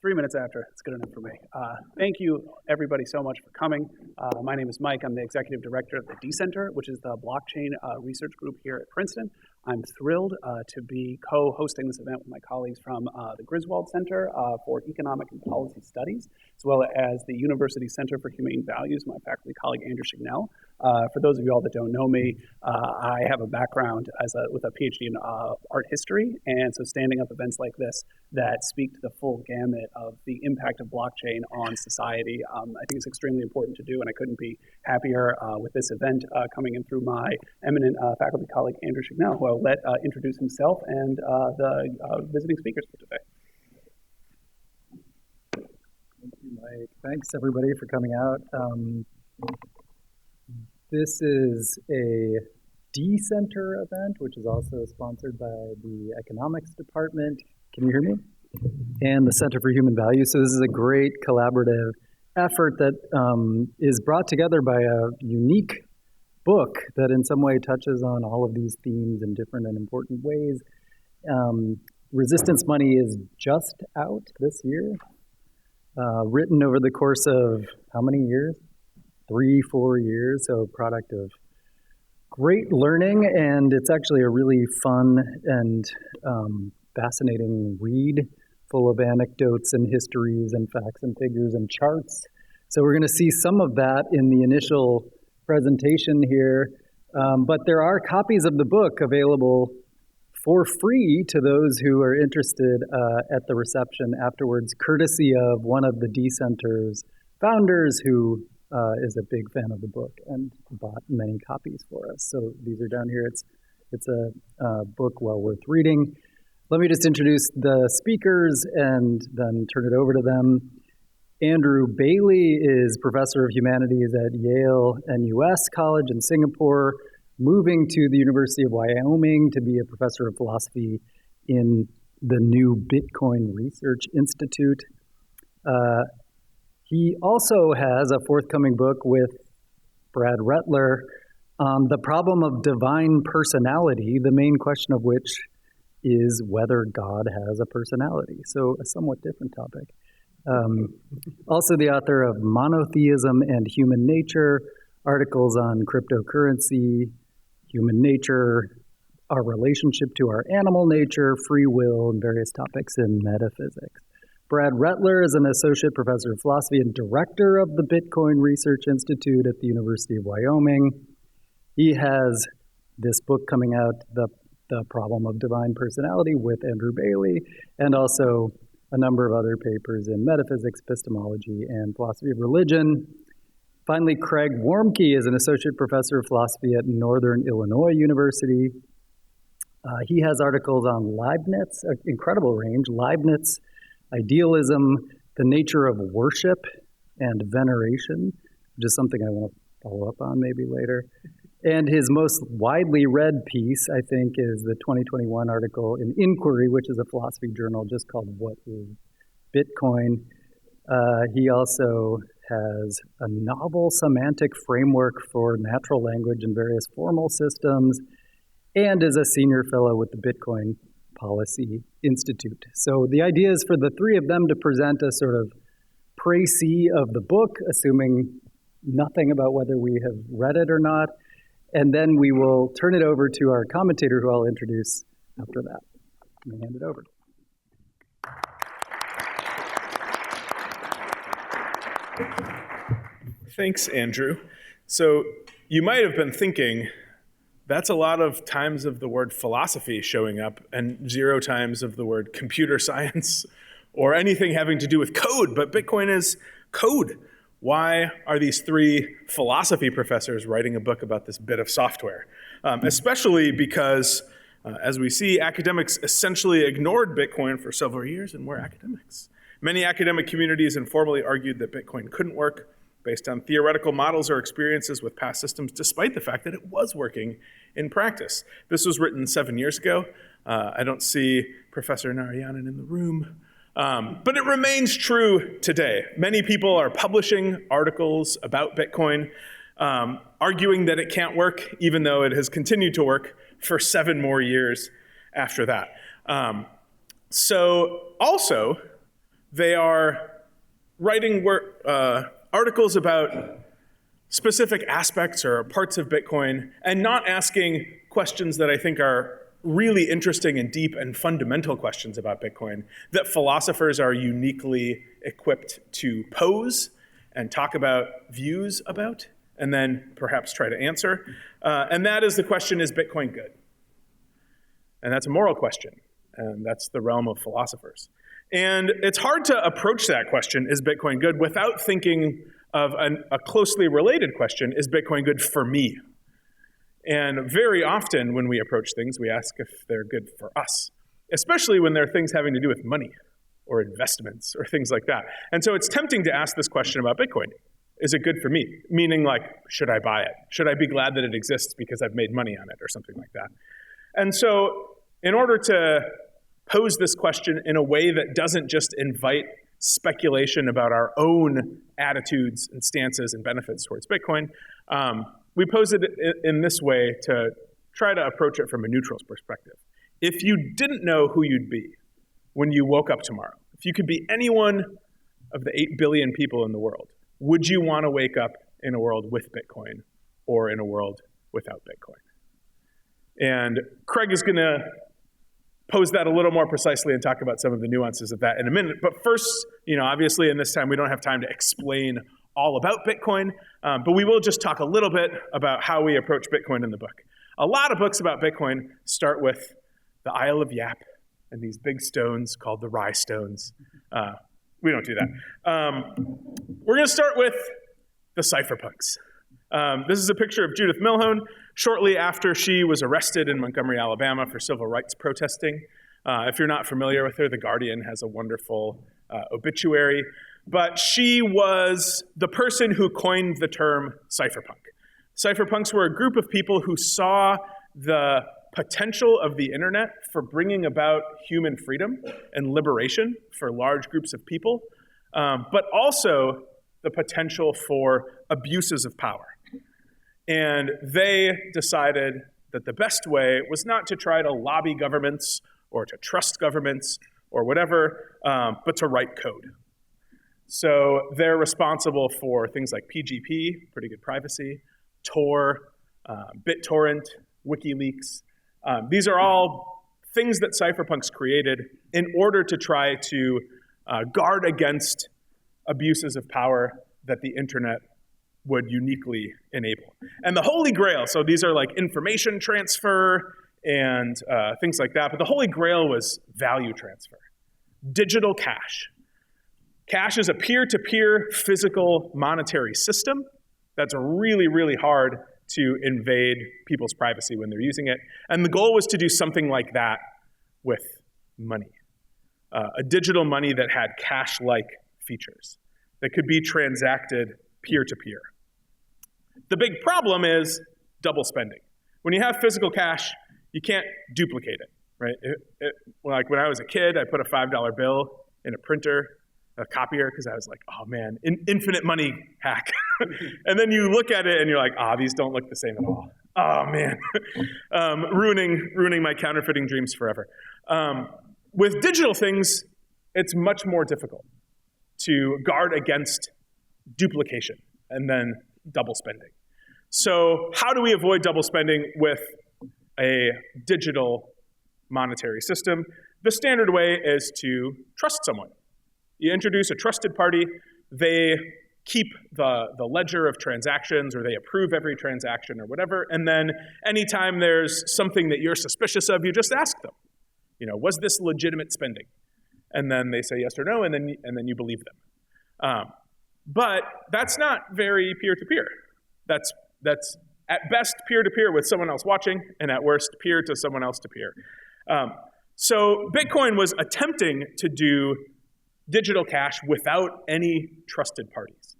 3 minutes after, it's good enough for me. Thank you, everybody, so much for coming. My name is Mike. I'm the executive director of the D-Center, which is the blockchain research group here at Princeton. I'm thrilled to be co-hosting this event with my colleagues from the Griswold Center for Economic and Policy Studies, as well as the University Center for Humane Values, my faculty colleague, Andrew Chignell. For those of you all that don't know me, I have a background with a PhD in art history, and so standing up events like this that speak to the full gamut of the impact of blockchain on society, I think it's extremely important to do, and I couldn't be happier with this event coming in through my eminent faculty colleague, Andrew Chignell, who I'll let introduce himself and the visiting speakers for today. Thank you, Mike. Thanks, everybody, for coming out. This is a D-Center event, which is also sponsored by the Economics Department. Can you hear me? And the Center for Human Values. So this is a great collaborative effort that is brought together by a unique book that in some way touches on all of these themes in different and important ways. Resistance Money is just out this year, written over the course of how many years? 3-4 years, so product of great learning, and it's actually a really fun and fascinating read, full of anecdotes and histories and facts and figures and charts. So we're going to see some of that in the initial presentation here, but there are copies of the book available for free to those who are interested at the reception afterwards, courtesy of one of the D-Center's founders who is a big fan of the book and bought many copies for us. So these are down here. It's a book well worth reading. Let me just introduce the speakers and then turn it over to them. Andrew Bailey is professor of humanities at Yale-NUS College in Singapore, moving to the University of Wyoming to be a professor of philosophy in the new Bitcoin Research Institute. He also has a forthcoming book with Brad Rettler on the problem of divine personality, the main question of which is whether God has a personality. So a somewhat different topic. Also the author of Monotheism and Human Nature, articles on cryptocurrency, human nature, our relationship to our animal nature, free will, and various topics in metaphysics. Brad Rettler is an associate professor of philosophy and director of the Bitcoin Research Institute at the University of Wyoming. He has this book coming out, The Problem of Divine Personality, with Andrew Bailey, and also a number of other papers in metaphysics, epistemology, and philosophy of religion. Finally, Craig Warmke is an associate professor of philosophy at Northern Illinois University. He has articles on Leibniz, an incredible range, Leibniz, idealism, the nature of worship, and veneration, which is something I want to follow up on maybe later. And his most widely read piece, I think, is the 2021 article in Inquiry, which is a philosophy journal just called What is Bitcoin? He also has a novel semantic framework for natural language and various formal systems, and is a senior fellow with the Bitcoin Policy Institute. So the idea is for the three of them to present a sort of précis of the book, assuming nothing about whether we have read it or not, and then we will turn it over to our commentator, who I'll introduce after that. Let me hand it over. Thanks, Andrew. So you might have been thinking, that's a lot of times of the word philosophy showing up and 0 times of the word computer science or anything having to do with code, but Bitcoin is code. Why are these 3 philosophy professors writing a book about this bit of software? Especially because, as we see, academics essentially ignored Bitcoin for several years, and we're academics. Many academic communities informally argued that Bitcoin couldn't work based on theoretical models or experiences with past systems, despite the fact that it was working in practice. This was written 7 years ago. I don't see Professor Narayanan in the room. But it remains true today. Many people are publishing articles about Bitcoin, arguing that it can't work, even though it has continued to work for 7 more years after that. So also, They are writing articles about specific aspects or parts of Bitcoin and not asking questions that I think are really interesting and deep and fundamental questions about Bitcoin that philosophers are uniquely equipped to pose and talk about views about, and then perhaps try to answer. And that is the question, is Bitcoin good? And that's a moral question, and that's the realm of philosophers. And it's hard to approach that question, is Bitcoin good, without thinking of a closely related question, is Bitcoin good for me? And very often when we approach things, we ask if they're good for us, especially when there are things having to do with money or investments or things like that. And so it's tempting to ask this question about Bitcoin. Is it good for me? Meaning like, should I buy it? Should I be glad that it exists because I've made money on it or something like that? And so in order to pose this question in a way that doesn't just invite speculation about our own attitudes and stances and benefits towards Bitcoin, we pose it in this way to try to approach it from a neutral perspective. If you didn't know who you'd be when you woke up tomorrow, if you could be any one of the 8 billion people in the world, would you want to wake up in a world with Bitcoin or in a world without Bitcoin? And Craig is going to pose that a little more precisely and talk about some of the nuances of that in a minute. But first, obviously in this time, we don't have time to explain all about Bitcoin, but we will just talk a little bit about how we approach Bitcoin in the book. A lot of books about Bitcoin start with the Isle of Yap and these big stones called the Rye Stones. We don't do that. We're going to start with the cypherpunks. This is a picture of Judith Milhone shortly after she was arrested in Montgomery, Alabama for civil rights protesting. If you're not familiar with her, The Guardian has a wonderful obituary. But she was the person who coined the term cypherpunk. Cypherpunks were a group of people who saw the potential of the internet for bringing about human freedom and liberation for large groups of people, but also the potential for abuses of power. And they decided that the best way was not to try to lobby governments or to trust governments or whatever, but to write code. So they're responsible for things like PGP, pretty good privacy, Tor, BitTorrent, WikiLeaks. These are all things that cypherpunks created in order to try to guard against abuses of power that the internet would uniquely enable. And the Holy Grail, so these are like information transfer and things like that, but the Holy Grail was value transfer, digital cash. Cash is a peer-to-peer physical monetary system that's really, really hard to invade people's privacy when they're using it. And the goal was to do something like that with money, a digital money that had cash-like features that could be transacted peer-to-peer. The big problem is double spending. When you have physical cash, you can't duplicate it, right? Like when I was a kid, I put a $5 bill in a printer, a copier, because I was like, oh man, infinite money hack. And then you look at it and you're like, these don't look the same at all. Oh man, ruining my counterfeiting dreams forever. With digital things, it's much more difficult to guard against duplication and then double spending. So how do we avoid double spending with a digital monetary system? The standard way is to trust someone. You introduce a trusted party, they keep the ledger of transactions, or they approve every transaction or whatever, and then anytime there's something that you're suspicious of, you just ask them, was this legitimate spending? And then they say yes or no, and then you believe them. But that's not very peer-to-peer. That's at best peer-to-peer with someone else watching, and at worst peer to someone else to peer. So Bitcoin was attempting to do digital cash without any trusted parties.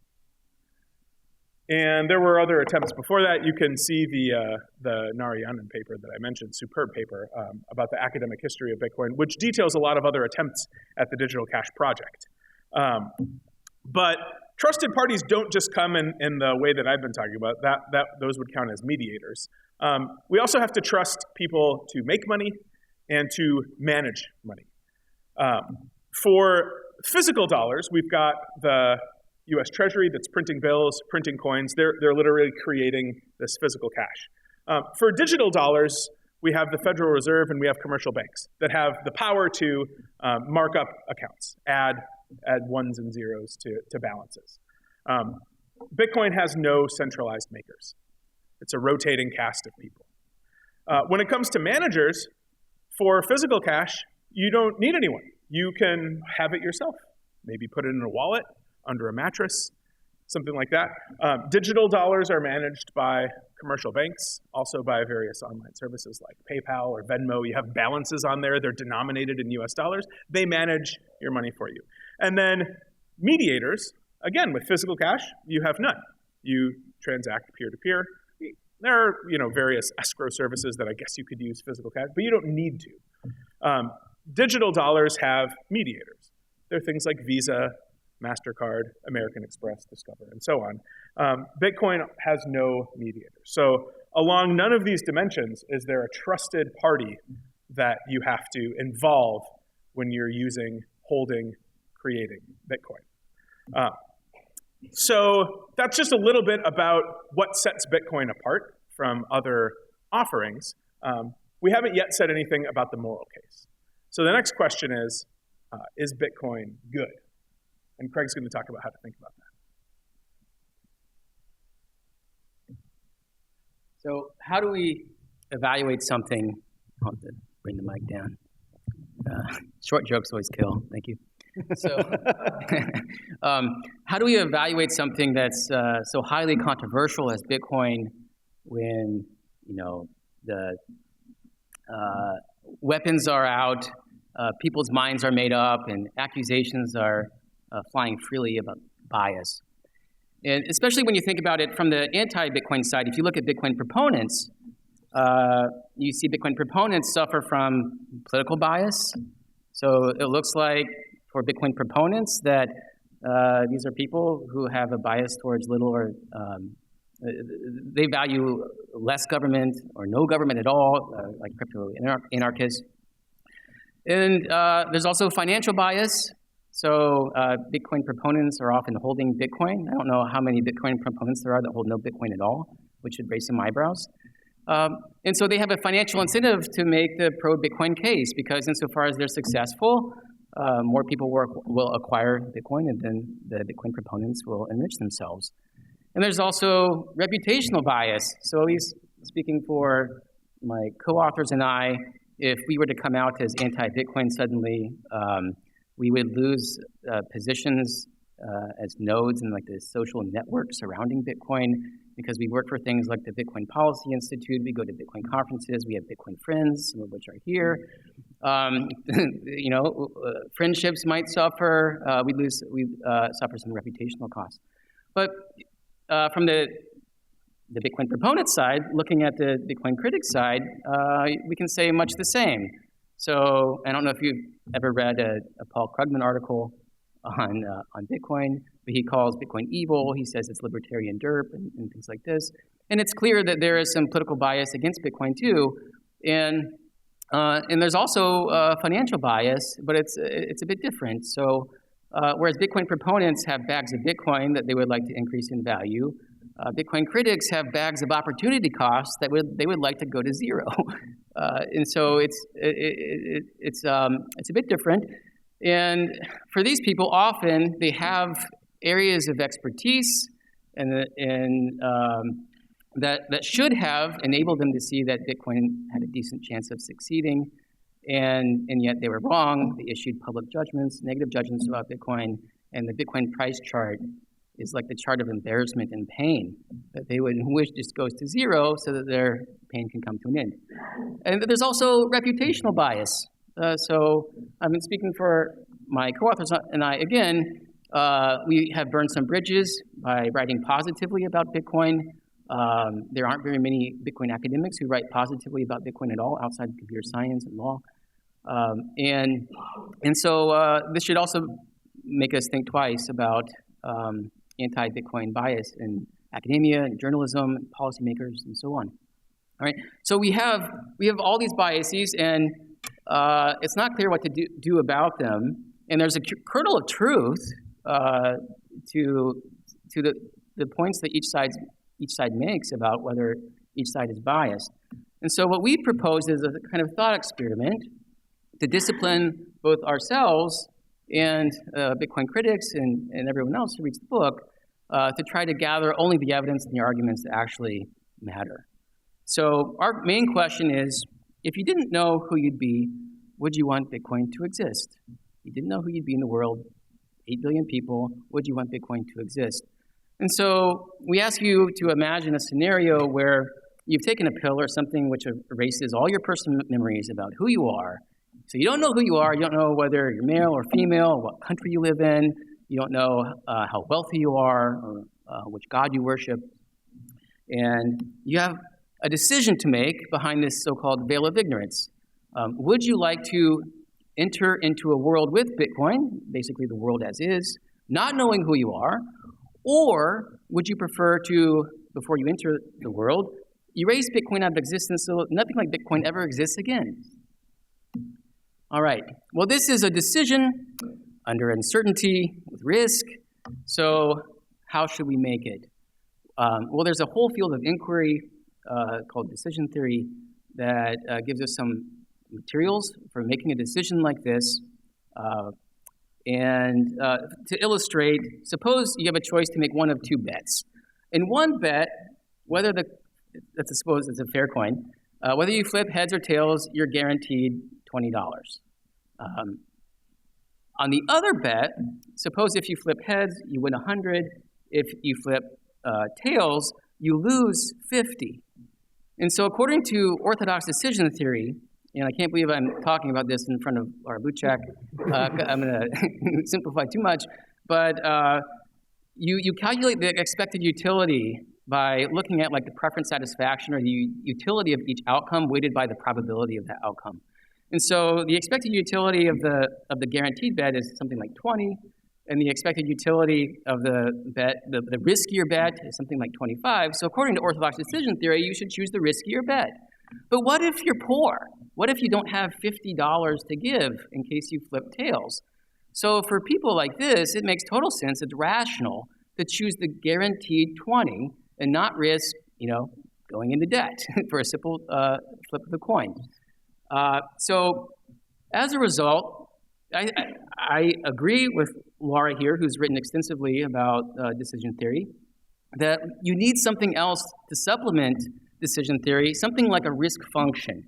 And there were other attempts before that. You can see the Narayanan paper that I mentioned, superb paper about the academic history of Bitcoin, which details a lot of other attempts at the digital cash project. But trusted parties don't just come in the way that I've been talking about. Those would count as mediators. We also have to trust people to make money and to manage money. For physical dollars, we've got the US Treasury that's printing bills, printing coins. They're literally creating this physical cash. For digital dollars, we have the Federal Reserve and we have commercial banks that have the power to mark up accounts, add ones and zeros to balances. Bitcoin has no centralized makers. It's a rotating cast of people. When it comes to managers, for physical cash, you don't need anyone. You can have it yourself. Maybe put it in a wallet, under a mattress, something like that. Digital dollars are managed by commercial banks, also by various online services like PayPal or Venmo. You have balances on there. They're denominated in US dollars. They manage your money for you. And then mediators, again, with physical cash, you have none. You transact peer-to-peer. There are various escrow services that I guess you could use physical cash, but you don't need to. Digital dollars have mediators. They're things like Visa, MasterCard, American Express, Discover, and so on. Bitcoin has no mediator. So along none of these dimensions is there a trusted party that you have to involve when you're using, holding, creating Bitcoin. So that's just a little bit about what sets Bitcoin apart from other offerings. We haven't yet said anything about the moral case. So the next question is Bitcoin good? And Craig's going to talk about how to think about that. So how do we evaluate something? I'll have to bring the mic down. Short jokes always kill. Thank you. So how do we evaluate something that's so highly controversial as Bitcoin when, the weapons are out, people's minds are made up, and accusations are flying freely about bias? And especially when you think about it from the anti-Bitcoin side, if you look at Bitcoin proponents, you see Bitcoin proponents suffer from political bias. So it looks like for Bitcoin proponents that these are people who have a bias towards little or they value less government or no government at all, like crypto anarchists. And there's also financial bias. So Bitcoin proponents are often holding Bitcoin. I don't know how many Bitcoin proponents there are that hold no Bitcoin at all, which should raise some eyebrows. And so they have a financial incentive to make the pro-Bitcoin case because insofar as they're successful, more people will acquire Bitcoin and then the Bitcoin proponents will enrich themselves. And there's also reputational bias. So at least speaking for my co-authors and I, if we were to come out as anti-Bitcoin suddenly, we would lose positions as nodes in like the social network surrounding Bitcoin because we work for things like the Bitcoin Policy Institute. We go to Bitcoin conferences. We have Bitcoin friends, some of which are here. Friendships might suffer. We suffer some reputational costs. But from the Bitcoin proponent side, looking at the Bitcoin critic side, we can say much the same. So I don't know if you've ever read a Paul Krugman article on Bitcoin, but he calls Bitcoin evil. He says it's libertarian derp and things like this. And it's clear that there is some political bias against Bitcoin too. And there's also financial bias, but it's a bit different. So whereas Bitcoin proponents have bags of Bitcoin that they would like to increase in value, Bitcoin critics have bags of opportunity costs that they would like to go to zero. And so it's a bit different. And for these people, often they have areas of expertise and that should have enabled them to see that Bitcoin had a decent chance of succeeding, and yet they were wrong. They issued public judgments, negative judgments about Bitcoin, and the Bitcoin price chart is like the chart of embarrassment and pain that they would wish just goes to zero so that their pain can come to an end. And there's also reputational bias. So I've been speaking for my co-authors and I again. We have burned some bridges by writing positively about Bitcoin. There aren't very many Bitcoin academics who write positively about Bitcoin at all outside of computer science and law. And so this should also make us think twice about anti-Bitcoin bias in academia and journalism and policymakers and so on. All right. So we have all these biases, and it's not clear what to do about them. And there's a kernel of truth to the points that each side makes about whether each side is biased. And so what we propose is a kind of thought experiment to discipline both ourselves and Bitcoin critics and everyone else who reads the book to try to gather only the evidence and the arguments that actually matter. So our main question is, if you didn't know who you'd be, would you want Bitcoin to exist? You didn't know who you'd be in the world, 8 billion people, would you want Bitcoin to exist? And so we ask you to imagine a scenario where you've taken a pill or something which erases all your personal memories about who you are. So you don't know who you are, you don't know whether you're male or female, what country you live in, you don't know how wealthy you are, or which god you worship. And you have a decision to make behind this so-called veil of ignorance. Would you like to enter into a world with Bitcoin, basically the world as is, not knowing who you are, or would you prefer to, before you enter the world, erase Bitcoin out of existence so nothing like Bitcoin ever exists again? All right. Well, this is a decision under uncertainty with risk. So how should we make it? Well, there's a whole field of inquiry called decision theory that gives us some materials for making a decision like this. And to illustrate, suppose you have a choice to make one of two bets. In one bet, let's suppose it's a fair coin, whether you flip heads or tails, you're guaranteed $20. On the other bet, suppose if you flip heads, you win 100. If you flip tails, you lose 50. And so according to orthodox decision theory, and I can't believe I'm talking about this in front of our Buchek. I'm going to simplify too much, but you calculate the expected utility by looking at like the preference satisfaction or the utility of each outcome weighted by the probability of that outcome. And so the expected utility of the guaranteed bet is something like 20, and the expected utility of the bet, the riskier bet, is something like 25. So according to orthodox decision theory, you should choose the riskier bet. But what if you're poor? What if you don't have $50 to give in case you flip tails? So for people like this, it makes total sense, it's rational to choose the guaranteed 20 and not risk, going into debt for a simple flip of the coin. So as a result, I agree with Laura here, who's written extensively about decision theory, that you need something else to supplement decision theory, something like a risk function.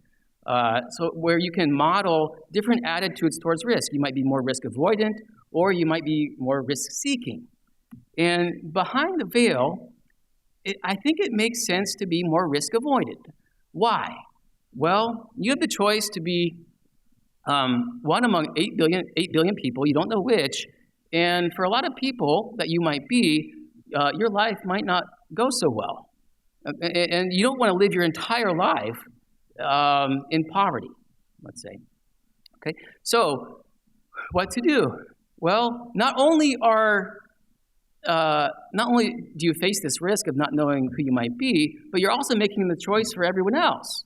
So where you can model different attitudes towards risk. You might be more risk avoidant, or you might be more risk seeking. And behind the veil, I think it makes sense to be more risk avoidant. Why? Well, you have the choice to be one among 8 billion people, you don't know which, and for a lot of people that you might be, your life might not go so well. And you don't want to live your entire life in poverty, let's say. Okay, so what to do? Well, not only do you face this risk of not knowing who you might be, but you're also making the choice for everyone else.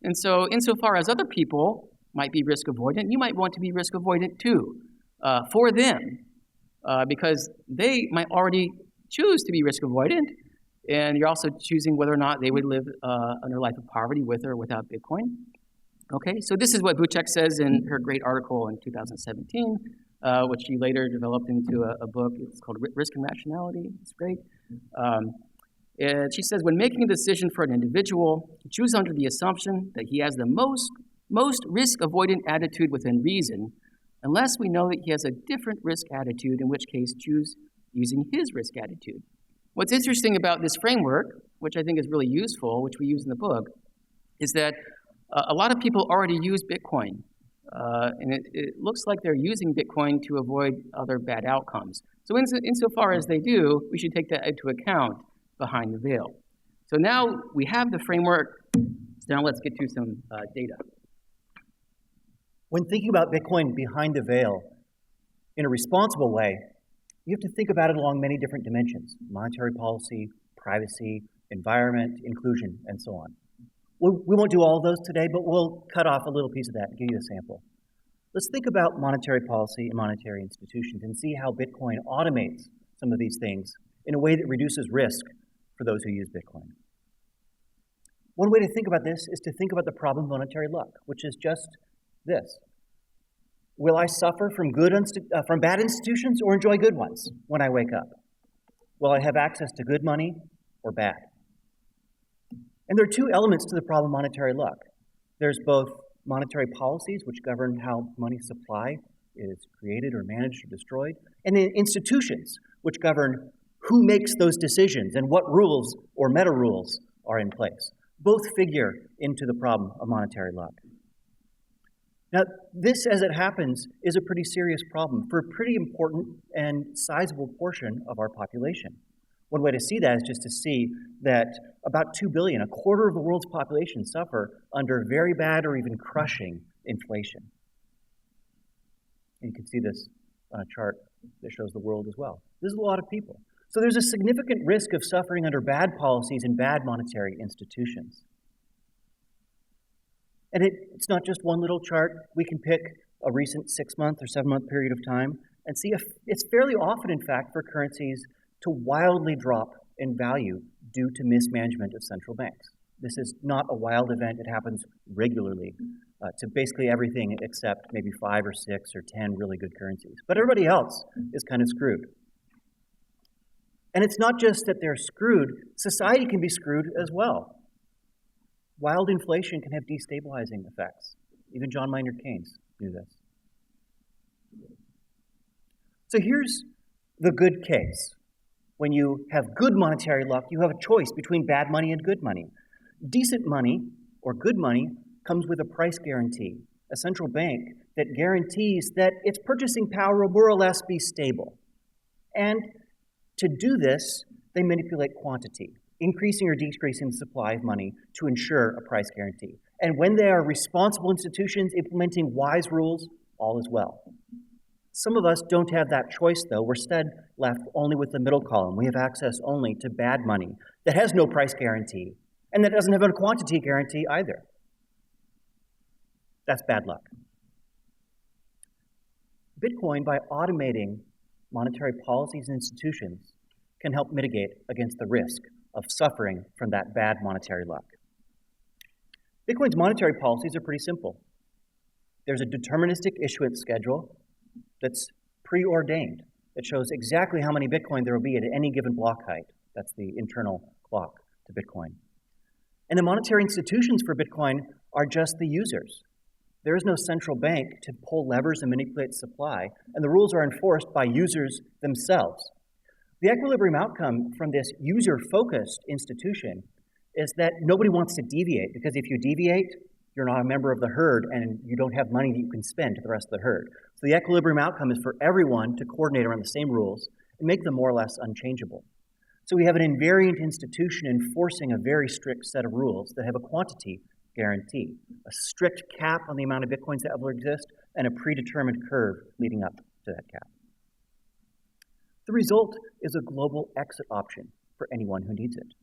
And so insofar as other people might be risk avoidant, you might want to be risk avoidant too, for them, because they might already choose to be risk avoidant, and you're also choosing whether or not they would live under a life of poverty with or without Bitcoin. Okay, so this is what Buchek says in her great article in 2017, which she later developed into a book. It's called Risk and Rationality. It's great. And she says, when making a decision for an individual, choose under the assumption that he has the most risk-avoidant attitude within reason, unless we know that he has a different risk attitude, in which case choose using his risk attitude. What's interesting about this framework, which I think is really useful, which we use in the book, is that a lot of people already use Bitcoin. And it looks like they're using Bitcoin to avoid other bad outcomes. So insofar as they do, we should take that into account behind the veil. So now we have the framework. So now let's get to some data. When thinking about Bitcoin behind the veil in a responsible way, you have to think about it along many different dimensions: monetary policy, privacy, environment, inclusion, and so on. We won't do all of those today, but we'll cut off a little piece of that and give you a sample. Let's think about monetary policy and monetary institutions and see how Bitcoin automates some of these things in a way that reduces risk for those who use Bitcoin. One way to think about this is to think about the problem of monetary luck, which is just this. Will I suffer from bad institutions or enjoy good ones when I wake up? Will I have access to good money or bad? And there are two elements to the problem of monetary luck. There's both monetary policies, which govern how money supply is created or managed or destroyed, and then institutions, which govern who makes those decisions and what rules or meta rules are in place. Both figure into the problem of monetary luck. Now, this, as it happens, is a pretty serious problem for a pretty important and sizable portion of our population. One way to see that is just to see that about 2 billion, a quarter of the world's population, suffer under very bad or even crushing inflation. And you can see this on a chart that shows the world as well. This is a lot of people. So there's a significant risk of suffering under bad policies and bad monetary institutions. And it's not just one little chart. We can pick a recent 6-month or 7-month period of time and see if it's fairly often, in fact, for currencies to wildly drop in value due to mismanagement of central banks. This is not a wild event. It happens regularly to basically everything except maybe 5 or 6 or 10 really good currencies. But everybody else is kind of screwed. And it's not just that they're screwed. Society can be screwed as well. Wild inflation can have destabilizing effects. Even John Maynard Keynes knew this. So here's the good case. When you have good monetary luck, you have a choice between bad money and good money. Decent money, or good money, comes with a price guarantee, a central bank that guarantees that its purchasing power will more or less be stable. And to do this, they manipulate quantity, increasing or decreasing the supply of money to ensure a price guarantee. And when they are responsible institutions implementing wise rules, all is well. Some of us don't have that choice, though. We're instead left only with the middle column. We have access only to bad money that has no price guarantee and that doesn't have a quantity guarantee either. That's bad luck. Bitcoin, by automating monetary policies and institutions, can help mitigate against the risk of suffering from that bad monetary luck. Bitcoin's monetary policies are pretty simple. There's a deterministic issuance schedule that's preordained. It shows exactly how many Bitcoin there will be at any given block height. That's the internal clock to Bitcoin. And the monetary institutions for Bitcoin are just the users. There is no central bank to pull levers and manipulate supply, and the rules are enforced by users themselves. The equilibrium outcome from this user-focused institution is that nobody wants to deviate, because if you deviate, you're not a member of the herd and you don't have money that you can spend to the rest of the herd. So the equilibrium outcome is for everyone to coordinate around the same rules and make them more or less unchangeable. So we have an invariant institution enforcing a very strict set of rules that have a quantity guarantee, a strict cap on the amount of Bitcoins that will exist, and a predetermined curve leading up to that cap. The result is a global exit option for anyone who needs it.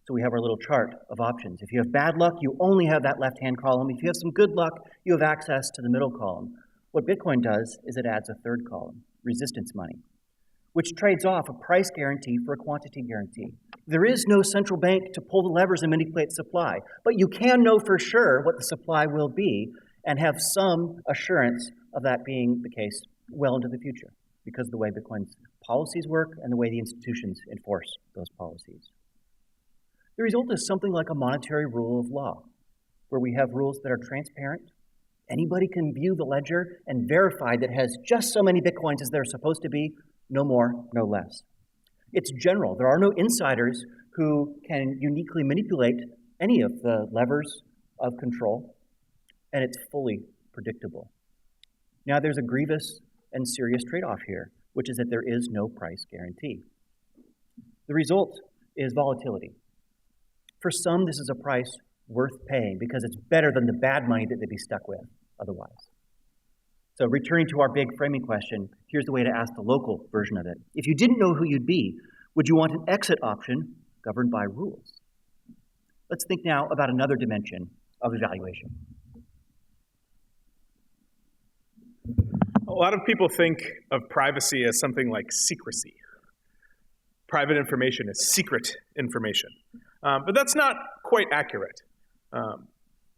So we have our little chart of options. If you have bad luck, you only have that left-hand column. If you have some good luck, you have access to the middle column. What Bitcoin does is it adds a third column, resistance money, which trades off a price guarantee for a quantity guarantee. There is no central bank to pull the levers and manipulate supply, but you can know for sure what the supply will be and have some assurance of that being the case well into the future because of the way Bitcoin's policies work and the way the institutions enforce those policies. The result is something like a monetary rule of law, where we have rules that are transparent. Anybody can view the ledger and verify that it has just so many Bitcoins as there supposed to be, no more, no less. It's general. There are no insiders who can uniquely manipulate any of the levers of control, and it's fully predictable. Now, there's a grievous and serious trade-off here, which is that there is no price guarantee. The result is volatility. For some, this is a price worth paying because it's better than the bad money that they'd be stuck with otherwise. So returning to our big framing question, here's the way to ask the local version of it. If you didn't know who you'd be, would you want an exit option governed by rules? Let's think now about another dimension of evaluation. lot of people think of privacy as something like secrecy. Private information is secret information. But that's not quite accurate.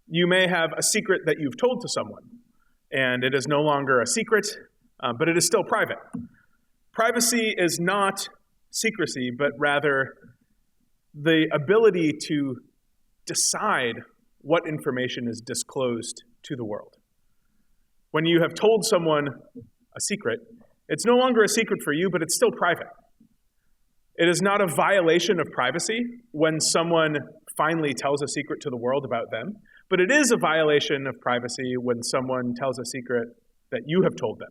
You may have a secret that you've told to someone, and it is no longer a secret, but it is still private. Privacy is not secrecy, but rather the ability to decide what information is disclosed to the world. When you have told someone a secret, it's no longer a secret for you, but it's still private. It is not a violation of privacy when someone finally tells a secret to the world about them, but it is a violation of privacy when someone tells a secret that you have told them.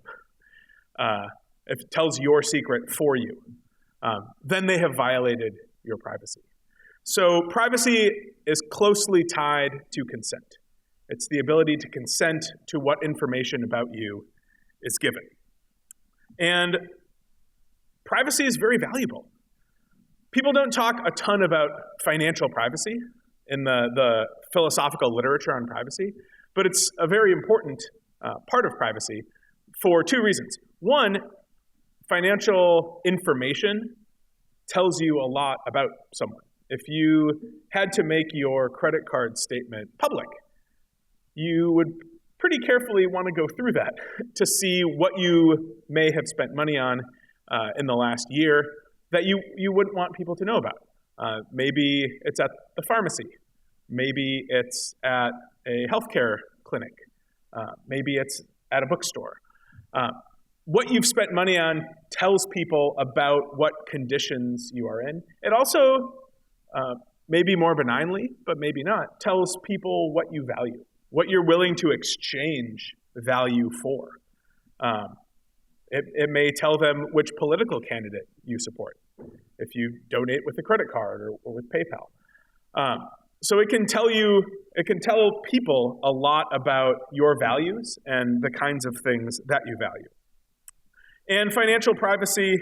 If it tells your secret for you, then they have violated your privacy. So privacy is closely tied to consent. It's the ability to consent to what information about you is given. And privacy is very valuable. People don't talk a ton about financial privacy in the philosophical literature on privacy, but it's a very important part of privacy for two reasons. One, financial information tells you a lot about someone. If you had to make your credit card statement public, you would pretty carefully want to go through that to see what you may have spent money on in the last year that you wouldn't want people to know about. Maybe it's at the pharmacy. Maybe it's at a healthcare clinic. Maybe it's at a bookstore. What you've spent money on tells people about what conditions you are in. It also, maybe more benignly, but maybe not, tells people what you value, what you're willing to exchange value for. It may tell them which political candidate you support if you donate with a credit card or with PayPal. So it can tell people a lot about your values and the kinds of things that you value. And financial privacy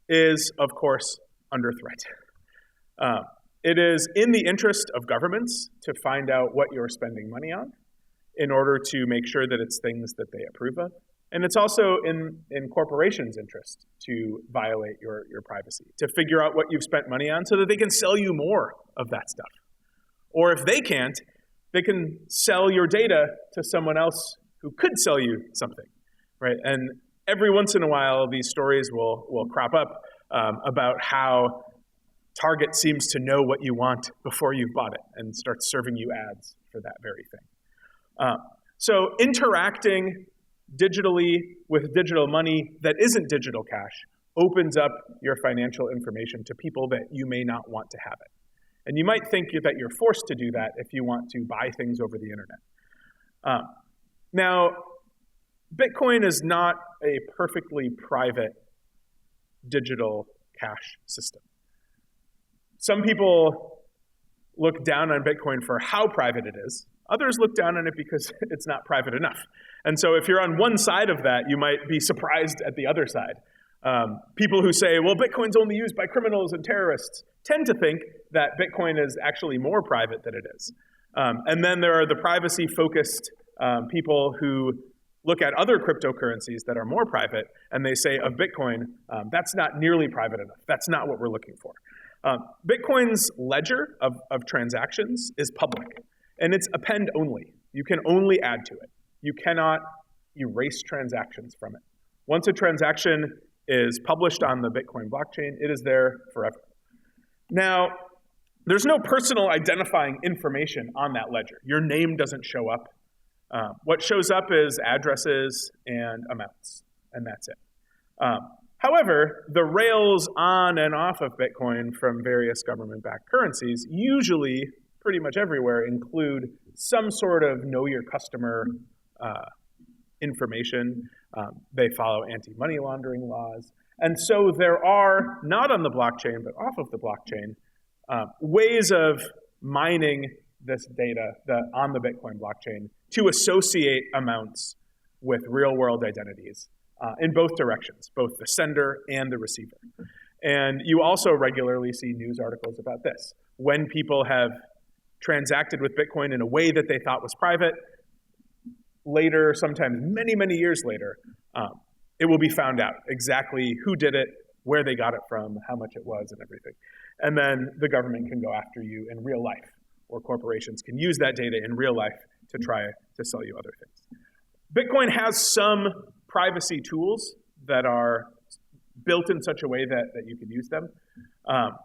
is, of course, under threat. It is in the interest of governments to find out what you're spending money on in order to make sure that it's things that they approve of. And it's also in corporations' interest to violate your privacy, to figure out what you've spent money on so that they can sell you more of that stuff. Or if they can't, they can sell your data to someone else who could sell you something, right? And every once in a while, these stories will crop up about how Target seems to know what you want before you've bought it and starts serving you ads for that very thing. So interacting digitally with digital money that isn't digital cash opens up your financial information to people that you may not want to have it. And you might think that you're forced to do that if you want to buy things over the internet. Now, Bitcoin is not a perfectly private digital cash system. Some people look down on Bitcoin for how private it is. Others look down on it because it's not private enough. And so if you're on one side of that, you might be surprised at the other side. People who say, well, Bitcoin's only used by criminals and terrorists tend to think that Bitcoin is actually more private than it is. And then there are the privacy-focused people who look at other cryptocurrencies that are more private, and they say of Bitcoin, that's not nearly private enough. That's not what we're looking for. Bitcoin's ledger of transactions is public, and it's append only. You can only add to it. You cannot erase transactions from it. Once a transaction is published on the Bitcoin blockchain, it is there forever. Now, there's no personal identifying information on that ledger. Your name doesn't show up. What shows up is addresses and amounts, and that's it. However, the rails on and off of Bitcoin from various government-backed currencies, usually pretty much everywhere, include some sort of know your customer information. They follow anti-money laundering laws. And so there are, not on the blockchain, but off of the blockchain, ways of mining this data on the Bitcoin blockchain to associate amounts with real-world identities in both directions, both the sender and the receiver. And you also regularly see news articles about this. When people have transacted with Bitcoin in a way that they thought was private, later, sometimes many, many years later, it will be found out exactly who did it, where they got it from, how much it was, and everything. And then the government can go after you in real life, or corporations can use that data in real life to try to sell you other things. Bitcoin has some privacy tools that are built in such a way that you can use them.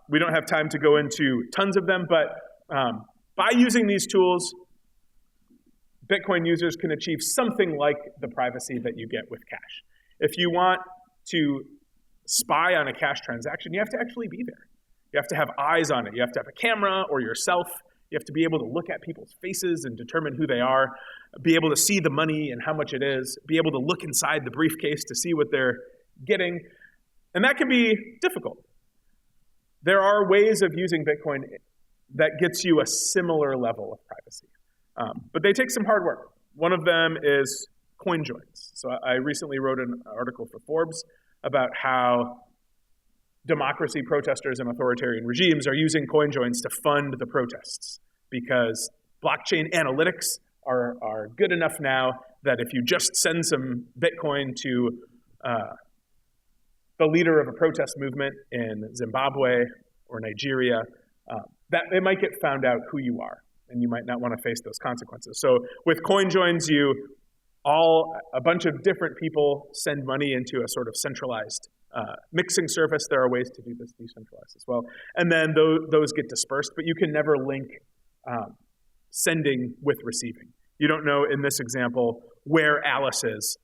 We don't have time to go into tons of them, but by using these tools, Bitcoin users can achieve something like the privacy that you get with cash. If you want to spy on a cash transaction, you have to actually be there. You have to have eyes on it. You have to have a camera or yourself. You have to be able to look at people's faces and determine who they are, be able to see the money and how much it is, be able to look inside the briefcase to see what they're getting. And that can be difficult. There are ways of using Bitcoin that gets you a similar level of privacy. But they take some hard work. One of them is coin joins. So I recently wrote an article for Forbes about how democracy protesters and authoritarian regimes are using coin joins to fund the protests, because blockchain analytics are good enough now that if you just send some Bitcoin to the leader of a protest movement in Zimbabwe or Nigeria, that it might get found out who you are, and you might not want to face those consequences. So with coin joins, a bunch of different people send money into a sort of centralized mixing service. There are ways to do this decentralized as well. And then those get dispersed, but you can never link sending with receiving. You don't know, in this example, where Alice's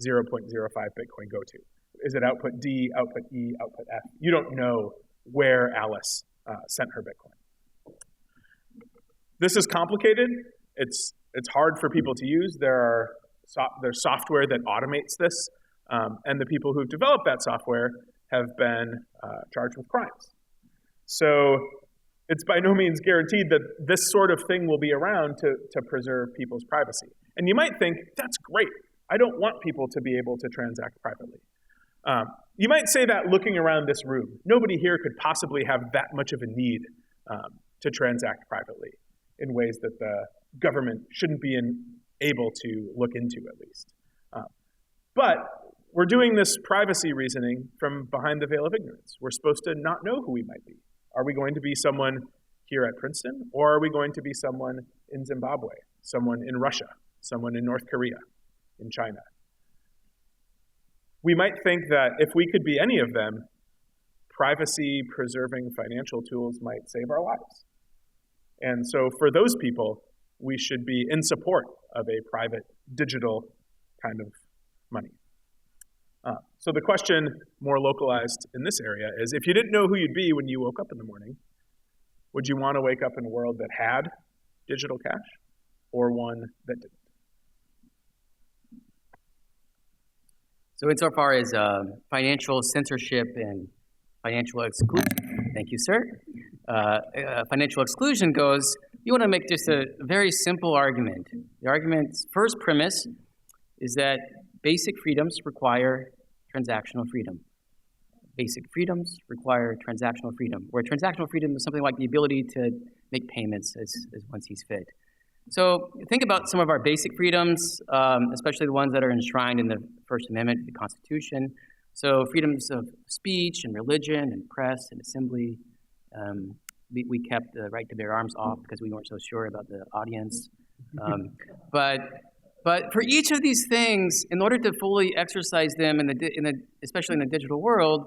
0.05 Bitcoin go to. Is it output D, output E, output F? You don't know where Alice sent her Bitcoin. This is complicated. It's hard for people to use. There's software that automates this, and the people who've developed that software have been charged with crimes. So it's by no means guaranteed that this sort of thing will be around to preserve people's privacy. And you might think, that's great. I don't want people to be able to transact privately. You might say that looking around this room. Nobody here could possibly have that much of a need to transact privately in ways that the government shouldn't be able to look into, at least. But we're doing this privacy reasoning from behind the veil of ignorance. We're supposed to not know who we might be. Are we going to be someone here at Princeton, or are we going to be someone in Zimbabwe, someone in Russia, someone in North Korea, in China? We might think that if we could be any of them, privacy-preserving financial tools might save our lives. And so for those people, we should be in support of a private, digital kind of money. So the question, more localized in this area, is if you didn't know who you'd be when you woke up in the morning, would you want to wake up in a world that had digital cash or one that didn't? So insofar as financial censorship and financial exclusion, thank you, sir, financial exclusion goes, you want to make just a very simple argument. The argument's first premise is that basic freedoms require transactional freedom. Basic freedoms require transactional freedom, where transactional freedom is something like the ability to make payments as one sees fit. So think about some of our basic freedoms, especially the ones that are enshrined in the First Amendment, the Constitution. So freedoms of speech and religion and press and assembly. We kept the right to bear arms off because we weren't so sure about the audience. But for each of these things, in order to fully exercise them, especially in the digital world,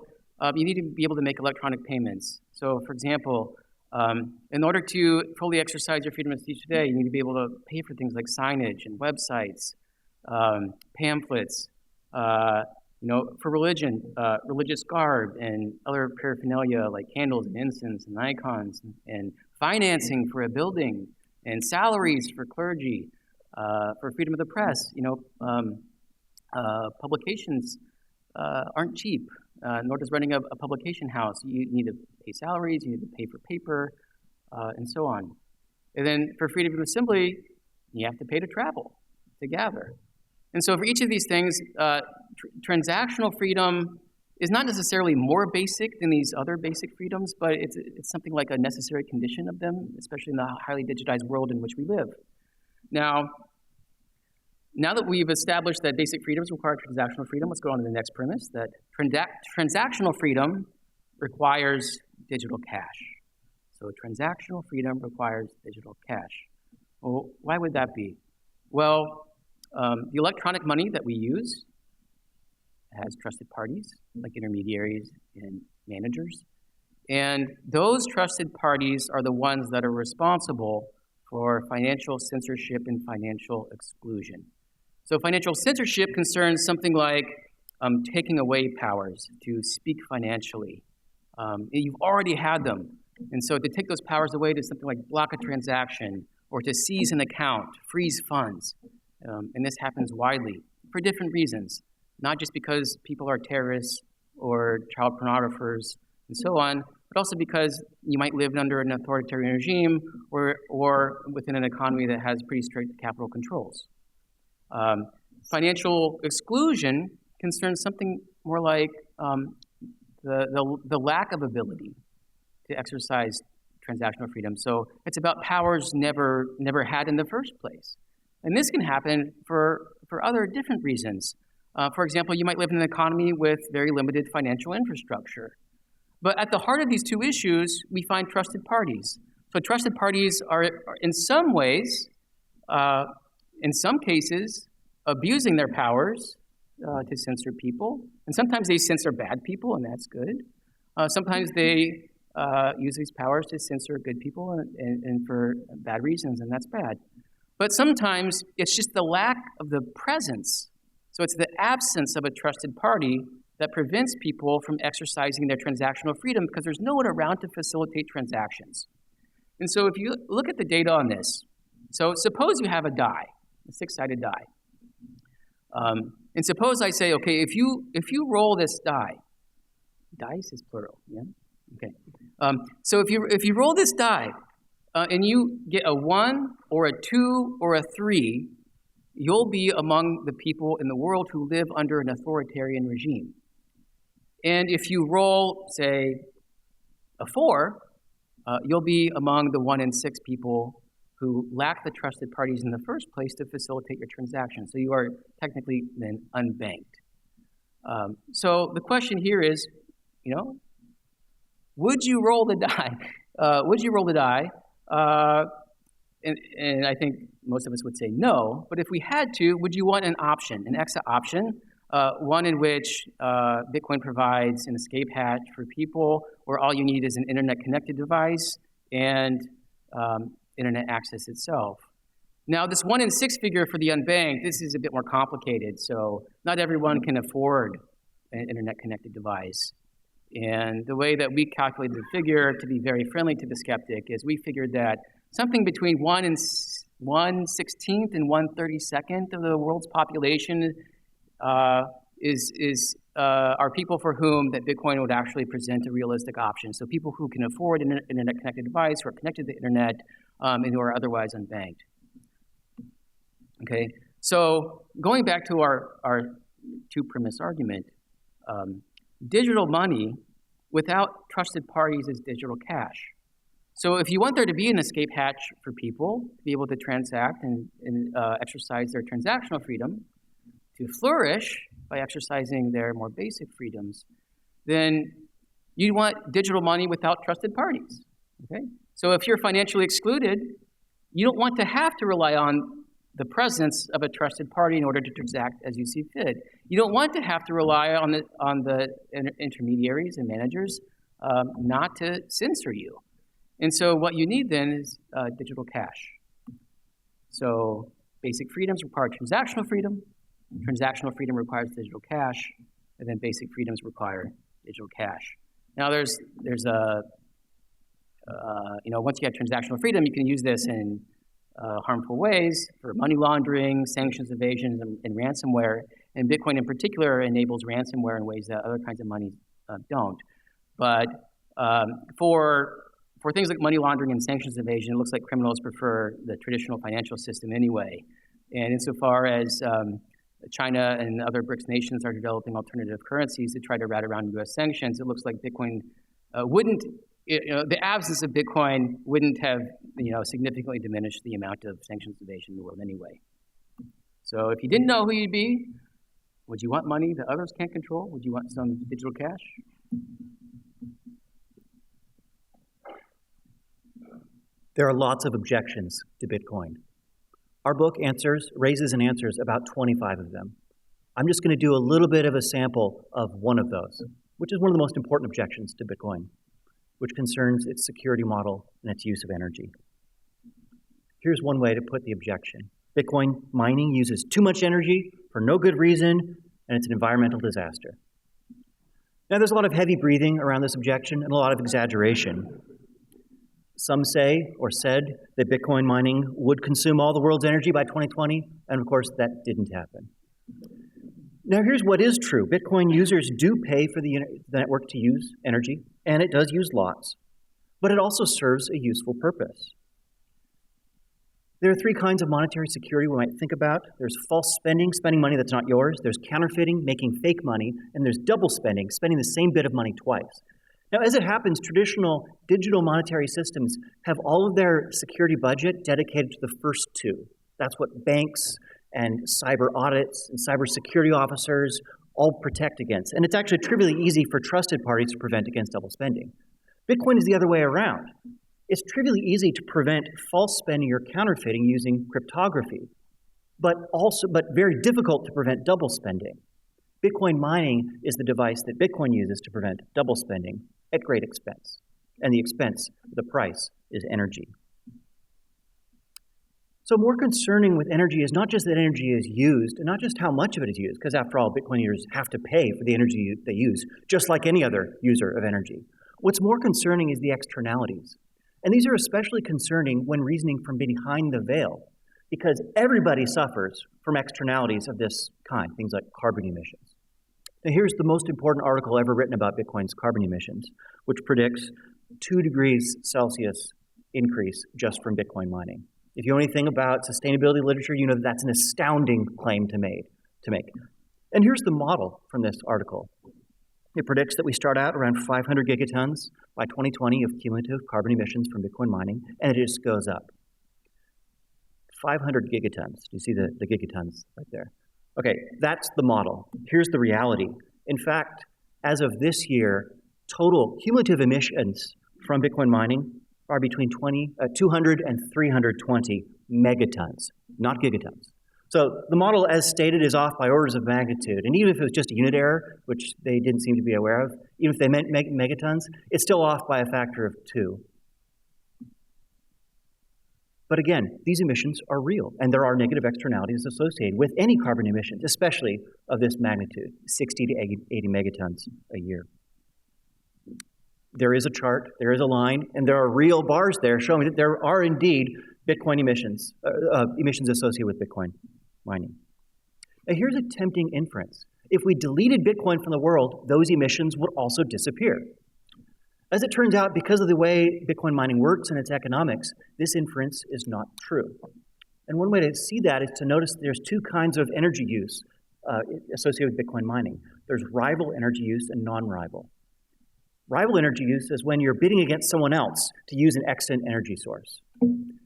you need to be able to make electronic payments. So, for example, in order to fully exercise your freedom of speech today, you need to be able to pay for things like signage and websites, pamphlets, for religion, religious garb and other paraphernalia like candles and incense and icons, and financing for a building, and salaries for clergy, for freedom of the press. Publications aren't cheap, nor does running a publication house. You need to pay salaries, you need to pay for paper, and so on. And then for freedom of assembly, you have to pay to travel, to gather. And so for each of these things, transactional freedom is not necessarily more basic than these other basic freedoms, but it's something like a necessary condition of them, especially in the highly digitized world in which we live. Now, now that we've established that basic freedoms require transactional freedom, let's go on to the next premise, that transactional freedom requires digital cash. So transactional freedom requires digital cash. Well, why would that be? Well, the electronic money that we use has trusted parties, like intermediaries and managers. And those trusted parties are the ones that are responsible for financial censorship and financial exclusion. So financial censorship concerns something like taking away powers to speak financially. You've already had them. And so to take those powers away to something like block a transaction or to seize an account, freeze funds. And this happens widely for different reasons, not just because people are terrorists or child pornographers and so on, but also because you might live under an authoritarian regime or within an economy that has pretty strict capital controls. Financial exclusion concerns something more like the lack of ability to exercise transactional freedom. So it's about powers never had in the first place. And this can happen for other different reasons. For example, you might live in an economy with very limited financial infrastructure. But at the heart of these two issues, we find trusted parties. So trusted parties are in some ways, in some cases, abusing their powers to censor people. And sometimes they censor bad people, and that's good. Sometimes they use these powers to censor good people and for bad reasons, and that's bad. But sometimes it's just the lack of the presence. So it's the absence of a trusted party that prevents people from exercising their transactional freedom because there's no one around to facilitate transactions. And so if you look at the data on this, so suppose you have a die, a six-sided die. And suppose I say, okay, if you roll this die, dice is plural, yeah? Okay. So if you roll this die and you get a 1 or a 2 or a 3, you'll be among the people in the world who live under an authoritarian regime. And if you roll, say, a 4, you'll be among the 1 in 6 people who lack the trusted parties in the first place to facilitate your transaction. So you are technically then unbanked. So the question here is, would you roll the die? Would you roll the die? And I think most of us would say no. But if we had to, would you want an option, an exit option, one in which Bitcoin provides an escape hatch for people, where all you need is an internet-connected device and internet access itself? Now, this 1 in 6 figure for the unbanked, this is a bit more complicated. So not everyone can afford an internet-connected device. And the way that we calculated the figure to be very friendly to the skeptic is we figured that something between 1/16th and 1/32nd of the world's population are people for whom that Bitcoin would actually present a realistic option. So people who can afford an internet-connected device, who are connected to the internet, and who are otherwise unbanked. Okay, so going back to our two-premise argument, digital money without trusted parties is digital cash. So if you want there to be an escape hatch for people to be able to transact and exercise their transactional freedom, to flourish by exercising their more basic freedoms, then you want digital money without trusted parties. Okay? So if you're financially excluded, you don't want to have to rely on the presence of a trusted party in order to transact as you see fit. You don't want to have to rely on the intermediaries and managers not to censor you. And so what you need then is digital cash. So basic freedoms require transactional freedom. Transactional freedom requires digital cash, and then basic freedoms require digital cash. Now there's once you have transactional freedom, you can use this in harmful ways for money laundering, sanctions evasion, and ransomware. And Bitcoin in particular enables ransomware in ways that other kinds of money don't. But for things like money laundering and sanctions evasion, it looks like criminals prefer the traditional financial system anyway. And insofar as China and other BRICS nations are developing alternative currencies to try to rat around U.S. sanctions, it looks like Bitcoin the absence of Bitcoin wouldn't have significantly diminished the amount of sanctions evasion in the world anyway. So if you didn't know who you'd be, would you want money that others can't control? Would you want some digital cash? There are lots of objections to Bitcoin. Our book raises and answers about 25 of them. I'm just going to do a little bit of a sample of one of those, which is one of the most important objections to Bitcoin, which concerns its security model and its use of energy. Here's one way to put the objection. Bitcoin mining uses too much energy for no good reason, and it's an environmental disaster. Now, there's a lot of heavy breathing around this objection and a lot of exaggeration. Some say or said that Bitcoin mining would consume all the world's energy by 2020, and of course, that didn't happen. Now, here's what is true. Bitcoin users do pay for the network to use energy, and it does use lots, but it also serves a useful purpose. There are three kinds of monetary security we might think about. There's false spending, spending money that's not yours. There's counterfeiting, making fake money. And there's double spending, spending the same bit of money twice. Now, as it happens, traditional digital monetary systems have all of their security budget dedicated to the first two. That's what banks and cyber audits and cyber security officers all protect against. And it's actually trivially easy for trusted parties to prevent against double spending. Bitcoin is the other way around. It's trivially easy to prevent false spending or counterfeiting using cryptography, but very difficult to prevent double spending. Bitcoin mining is the device that Bitcoin uses to prevent double spending at great expense. And the price, is energy. So more concerning with energy is not just that energy is used, and not just how much of it is used, because after all, Bitcoin users have to pay for the energy they use, just like any other user of energy. What's more concerning is the externalities. And these are especially concerning when reasoning from behind the veil, because everybody suffers from externalities of this kind, things like carbon emissions. Now, here's the most important article ever written about Bitcoin's carbon emissions, which predicts 2 degrees Celsius increase just from Bitcoin mining. If you know anything about sustainability literature, you know that that's an astounding claim to make. And here's the model from this article. It predicts that we start out around 500 gigatons by 2020 of cumulative carbon emissions from Bitcoin mining, and it just goes up. 500 gigatons. Do you see the gigatons right there? Okay, that's the model. Here's the reality. In fact, as of this year, total cumulative emissions from Bitcoin mining are between 200 and 320 megatons, not gigatons. So the model, as stated, is off by orders of magnitude. And even if it was just a unit error, which they didn't seem to be aware of, even if they meant megatons, it's still off by a factor of 2. But again, these emissions are real, and there are negative externalities associated with any carbon emissions, especially of this magnitude, 60 to 80 megatons a year. There is a chart, there is a line, and there are real bars there showing that there are indeed Bitcoin emissions associated with Bitcoin mining. Now here's a tempting inference. If we deleted Bitcoin from the world, those emissions would also disappear. As it turns out, because of the way Bitcoin mining works and its economics, this inference is not true. And one way to see that is to notice there's 2 kinds of energy use associated with Bitcoin mining. There's rival energy use and non-rival. Rival energy use is when you're bidding against someone else to use an excellent energy source.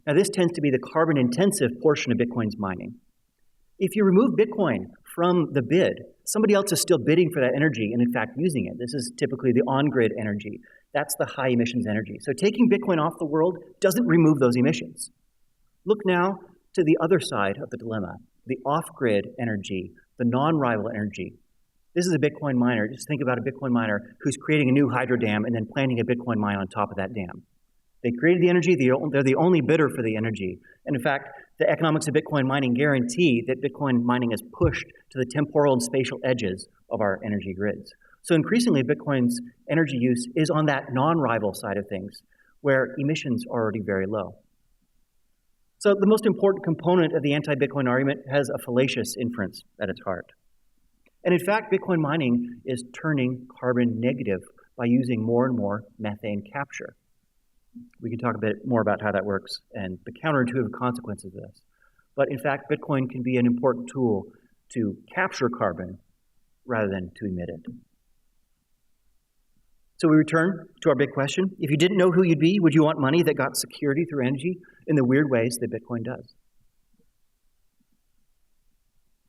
Now, this tends to be the carbon-intensive portion of Bitcoin's mining. If you remove Bitcoin from the bid, somebody else is still bidding for that energy and, in fact, using it. This is typically the on-grid energy. That's the high emissions energy. So taking Bitcoin off the world doesn't remove those emissions. Look now to the other side of the dilemma, the off-grid energy, the non-rival energy. This is a Bitcoin miner. Just think about a Bitcoin miner who's creating a new hydro dam and then planting a Bitcoin mine on top of that dam. They created the energy, they're the only bidder for the energy. And in fact, the economics of Bitcoin mining guarantee that Bitcoin mining is pushed to the temporal and spatial edges of our energy grids. So increasingly, Bitcoin's energy use is on that non-rival side of things, where emissions are already very low. So the most important component of the anti-Bitcoin argument has a fallacious inference at its heart. And in fact, Bitcoin mining is turning carbon negative by using more and more methane capture. We can talk a bit more about how that works and the counterintuitive consequences of this. But in fact, Bitcoin can be an important tool to capture carbon rather than to emit it. So we return to our big question. If you didn't know who you'd be, would you want money that got security through energy in the weird ways that Bitcoin does?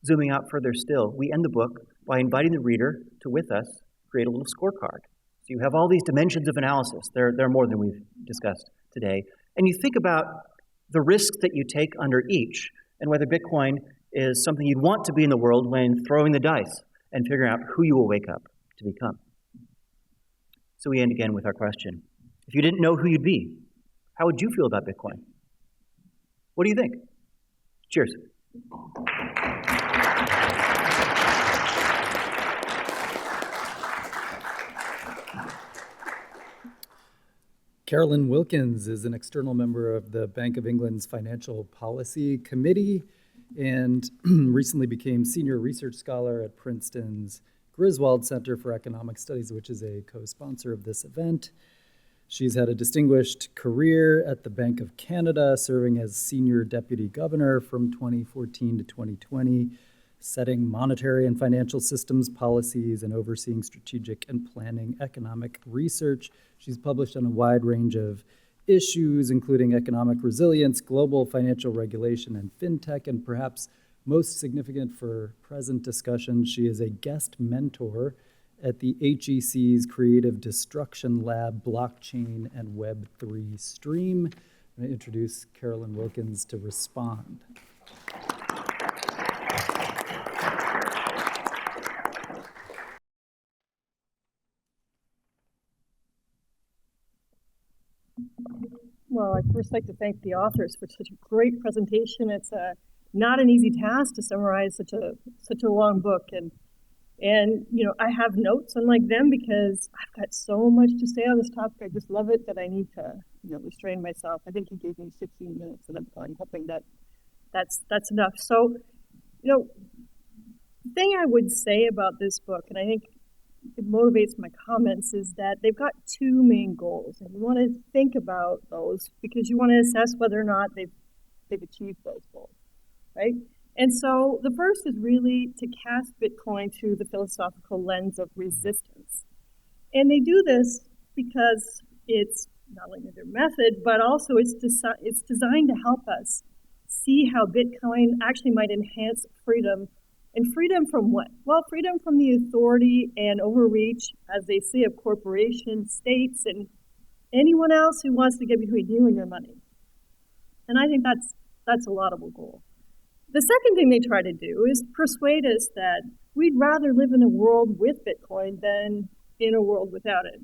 Zooming out further still, we end the book by inviting the reader to, with us, create a little scorecard. So you have all these dimensions of analysis. There are more than we've discussed today. And you think about the risks that you take under each and whether Bitcoin is something you'd want to be in the world when throwing the dice and figuring out who you will wake up to become. So we end again with our question. If you didn't know who you'd be, how would you feel about Bitcoin? What do you think? Cheers. Carolyn Wilkins is an external member of the Bank of England's Financial Policy Committee and recently became senior research scholar at Princeton's Griswold Center for Economic Studies, which is a co-sponsor of this event. She's had a distinguished career at the Bank of Canada, serving as senior deputy governor from 2014 to 2020, setting monetary and financial systems policies and overseeing strategic and planning economic research. She's published on a wide range of issues, including economic resilience, global financial regulation, and fintech, and perhaps most significant for present discussion, she is a guest mentor at the HEC's Creative Destruction Lab Blockchain and Web3 Stream. I'm going to introduce Carolyn Wilkins to respond. Well, I'd first like to thank the authors for such a great presentation. It's not an easy task to summarize such a long book, and you know, I have notes unlike them because I've got so much to say on this topic. I just love it that I need to, you know, restrain myself. I think he gave me 16 minutes, and I'm hoping that that's enough. So, you know, the thing I would say about this book, and I think it motivates my comments, is that they've got two main goals, and you want to think about those because you want to assess whether or not they've achieved those goals, right? And so the first is really to cast Bitcoin through the philosophical lens of resistance. And they do this because it's not only their method, but also it's designed to help us see how Bitcoin actually might enhance freedom. And freedom from what? Well, freedom from the authority and overreach, as they say, of corporations, states, and anyone else who wants to get between you and your money. And I think that's a laudable goal. The second thing they try to do is persuade us that we'd rather live in a world with Bitcoin than in a world without it.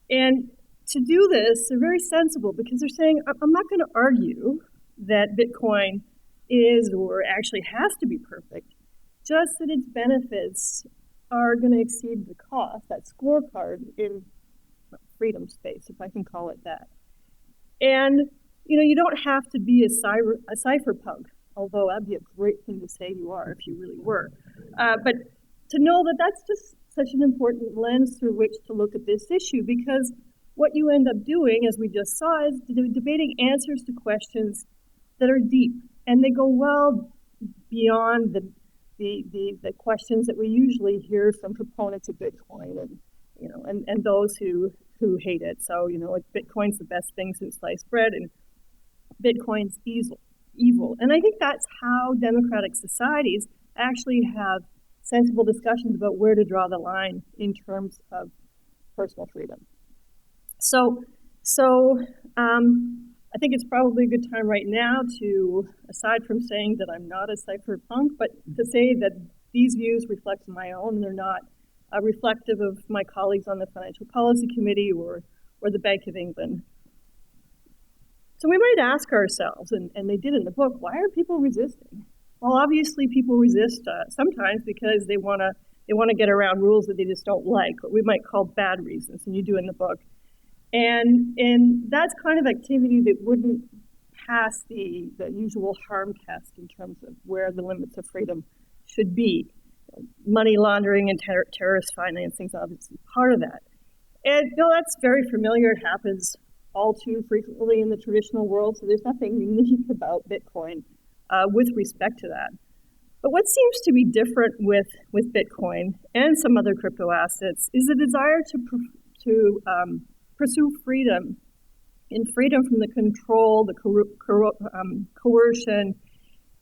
And to do this, they're very sensible because they're saying, I'm not going to argue that Bitcoin is or actually has to be perfect, just that its benefits are going to exceed the cost, that scorecard in freedom space, if I can call it that. And, you know, you don't have to be a cypherpunk, although that'd be a great thing to say you are if you really were. But to know that that's just such an important lens through which to look at this issue, because what you end up doing, as we just saw, is debating answers to questions that are deep, and they go well beyond the questions that we usually hear from proponents of Bitcoin and, you know, and those who hate it. So, you know, Bitcoin's the best thing since sliced bread, and Bitcoin's evil. And I think that's how democratic societies actually have sensible discussions about where to draw the line in terms of personal freedom. So I think it's probably a good time right now to, aside from saying that I'm not a cypherpunk, but to say that these views reflect my own, and they're not reflective of my colleagues on the Financial Policy Committee or the Bank of England. So we might ask ourselves, and they did in the book, why are people resisting? Well, obviously people resist sometimes because they want to get around rules that they just don't like, what we might call bad reasons, and you do in the book. And that's kind of activity that wouldn't pass the usual harm test in terms of where the limits of freedom should be. Money laundering and terrorist financing is obviously part of that. And you know, that's very familiar. It happens all too frequently in the traditional world, so there's nothing unique about Bitcoin with respect to that. But what seems to be different with Bitcoin and some other crypto assets is the desire to pursue freedom, and freedom from the control, the coercion,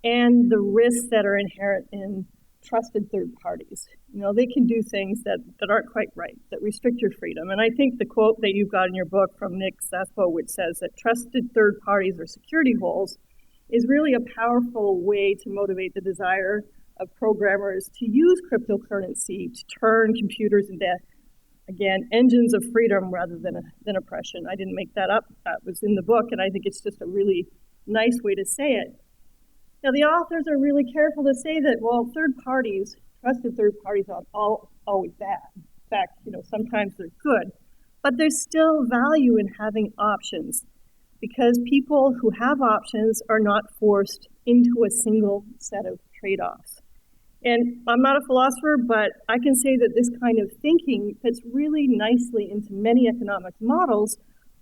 and the risks that are inherent in trusted third parties. They can do things that aren't quite right, that restrict your freedom. And I think the quote that you've got in your book from Nick Sespo, which says that trusted third parties are security holes, is really a powerful way to motivate the desire of programmers to use cryptocurrency to turn computers into, again, engines of freedom rather than oppression. I didn't make that up. That was in the book, and I think it's just a really nice way to say it. Now, the authors are really careful to say that, well, trusted third parties aren't always bad. In fact, sometimes they're good. But there's still value in having options, because people who have options are not forced into a single set of trade-offs. And I'm not a philosopher, but I can say that this kind of thinking fits really nicely into many economic models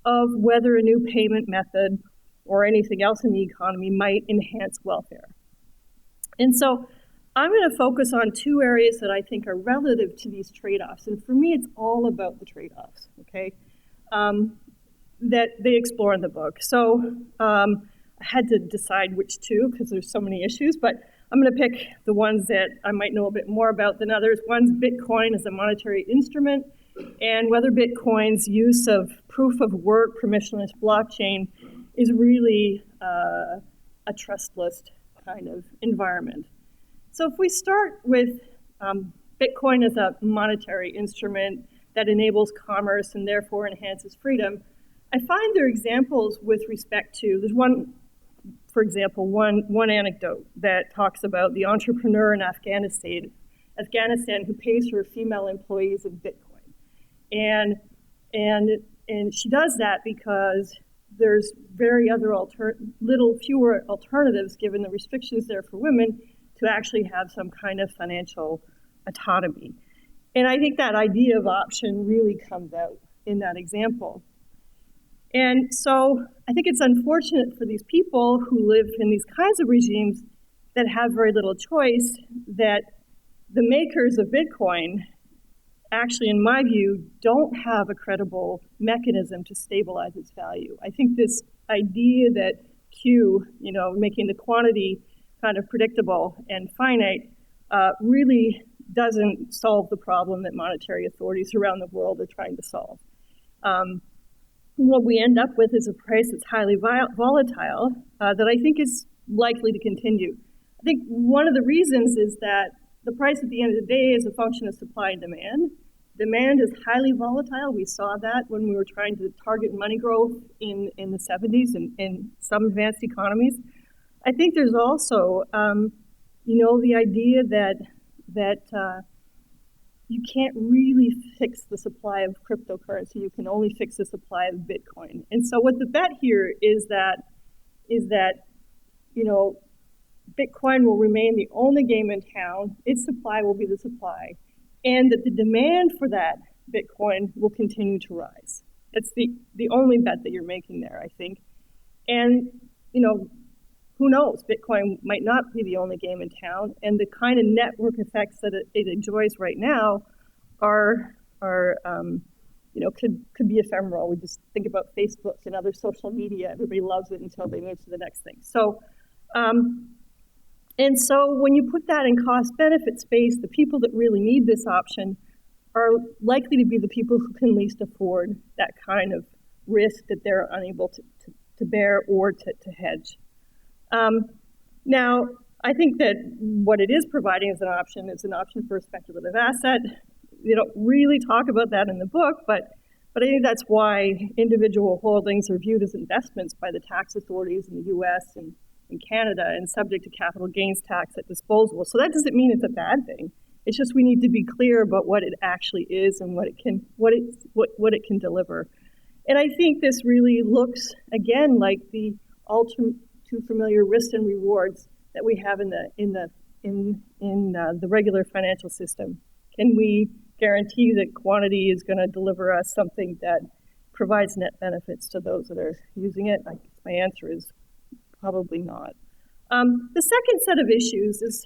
of whether a new payment method or anything else in the economy might enhance welfare. And so I'm going to focus on two areas that I think are relative to these trade-offs. And for me, it's all about the trade-offs, okay, that they explore in the book. So I had to decide which two, because there's so many issues, but I'm going to pick the ones that I might know a bit more about than others. One's Bitcoin as a monetary instrument, and whether Bitcoin's use of proof of work, permissionless blockchain, is really a trustless kind of environment. So if we start with Bitcoin as a monetary instrument that enables commerce and therefore enhances freedom, I find there are examples with respect to, there's one, for example, one anecdote that talks about the entrepreneur in Afghanistan who pays her female employees in Bitcoin. And she does that because there's fewer alternatives, given the restrictions there for women, to actually have some kind of financial autonomy. And I think that idea of option really comes out in that example. And so I think it's unfortunate for these people who live in these kinds of regimes that have very little choice, that the makers of Bitcoin actually, in my view, don't have a credible mechanism to stabilize its value. I think this idea that Q, making the quantity kind of predictable and finite, really doesn't solve the problem that monetary authorities around the world are trying to solve. What we end up with is a price that's highly volatile that I think is likely to continue. I think one of the reasons is that the price at the end of the day is a function of supply and demand. Demand is highly volatile. We saw that when we were trying to target money growth in the 70s in some advanced economies. I think there's also, the idea that you can't really fix the supply of cryptocurrency. You can only fix the supply of Bitcoin. And so what the bet here is that Bitcoin will remain the only game in town. Its supply will be the supply, and that the demand for that Bitcoin will continue to rise. That's the only bet that you're making there, I think. And who knows? Bitcoin might not be the only game in town, and the kind of network effects that it enjoys right now could be ephemeral. We just think about Facebook and other social media. Everybody loves it until they move to the next thing. So, and so when you put that in cost-benefit space, the people that really need this option are likely to be the people who can least afford that kind of risk that they're unable to bear or to hedge. Now, I think that what it is providing as an option is an option for a speculative asset. They don't really talk about that in the book, but I think that's why individual holdings are viewed as investments by the tax authorities in the US and in Canada and subject to capital gains tax at disposal. So that doesn't mean it's a bad thing. It's just we need to be clear about what it actually is and what it can deliver. And I think this really looks, again, like the all too familiar risks and rewards that we have in the regular financial system. Can we guarantee that quantity is going to deliver us something that provides net benefits to those that are using it? I guess my answer is probably not. The second set of issues is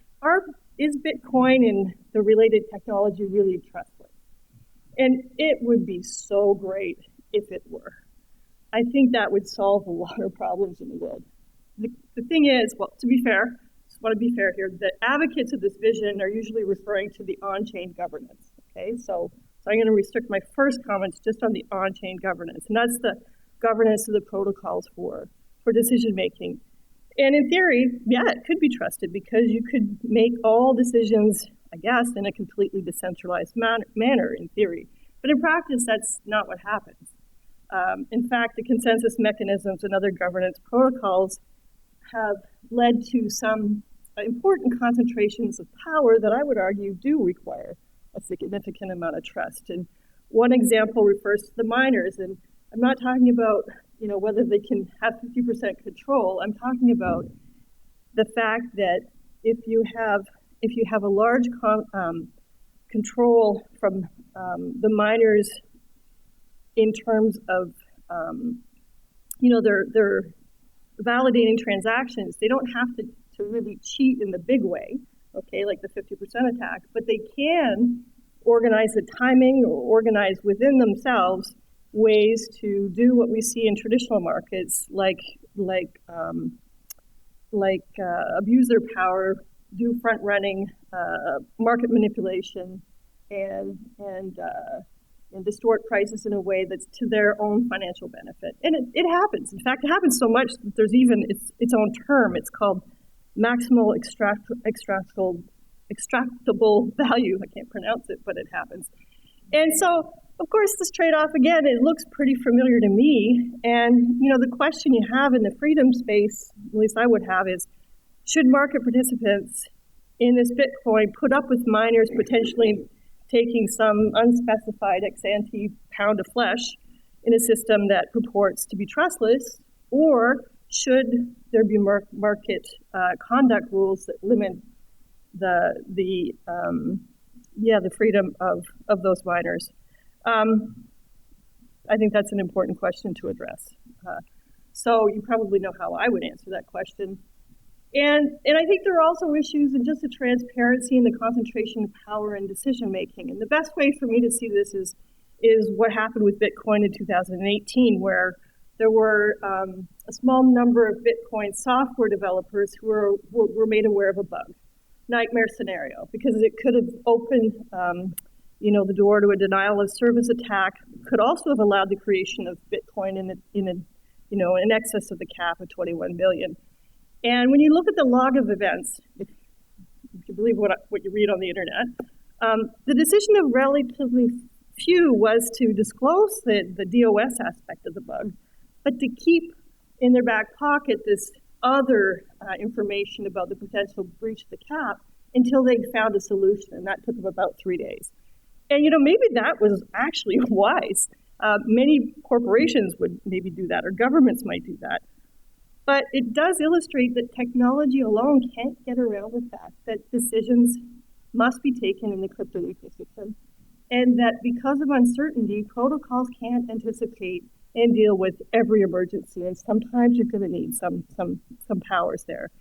Bitcoin and the related technology really trustworthy? And it would be so great if it were. I think that would solve a lot of problems in the world. The thing is, well, to be fair, want to be fair here, the advocates of this vision are usually referring to the on-chain governance, okay? So I'm going to restrict my first comments just on the on-chain governance, and that's the governance of the protocols for decision-making. And in theory, yeah, it could be trusted because you could make all decisions, I guess, in a completely decentralized manner in theory. But in practice, that's not what happens. In fact, the consensus mechanisms and other governance protocols have led to some important concentrations of power that I would argue do require a significant amount of trust. And one example refers to the miners, and I'm not talking about whether they can have 50% control. I'm talking about the fact that if you have a large control from the miners in terms of they're validating transactions, they don't have to really cheat in the big way, okay, like the 50% attack, but they can organize the timing or organize within themselves ways to do what we see in traditional markets, like abuse their power, do front running, market manipulation, and distort prices in a way that's to their own financial benefit. And it happens. In fact, it happens so much that there's even its own term. It's called maximal extractable value. I can't pronounce it, but it happens. And so, of course, this trade-off, again, it looks pretty familiar to me. And, the question you have in the freedom space, at least I would have, is should market participants in this Bitcoin put up with miners potentially taking some unspecified ex-ante pound of flesh in a system that purports to be trustless, or should there be market conduct rules that limit the freedom of those miners? I think that's an important question to address. So you probably know how I would answer that question. And I think there are also issues in just the transparency and the concentration of power in decision making. And the best way for me to see this is what happened with Bitcoin in 2018, where there were a small number of Bitcoin software developers who were made aware of a bug. Nightmare scenario, because it could have opened the door to a denial of service attack, could also have allowed the creation of Bitcoin in excess of the cap of 21 billion. And when you look at the log of events, if you believe what you read on the internet, the decision of relatively few was to disclose the DOS aspect of the bug, but to keep in their back pocket this other information about the potential breach of the cap until they found a solution, and that took them about 3 days. And maybe that was actually wise. Many corporations would maybe do that, or governments might do that. But it does illustrate that technology alone can't get around the fact that decisions must be taken in the crypto ecosystem, and that because of uncertainty, protocols can't anticipate and deal with every emergency, and sometimes you're going to need some powers there.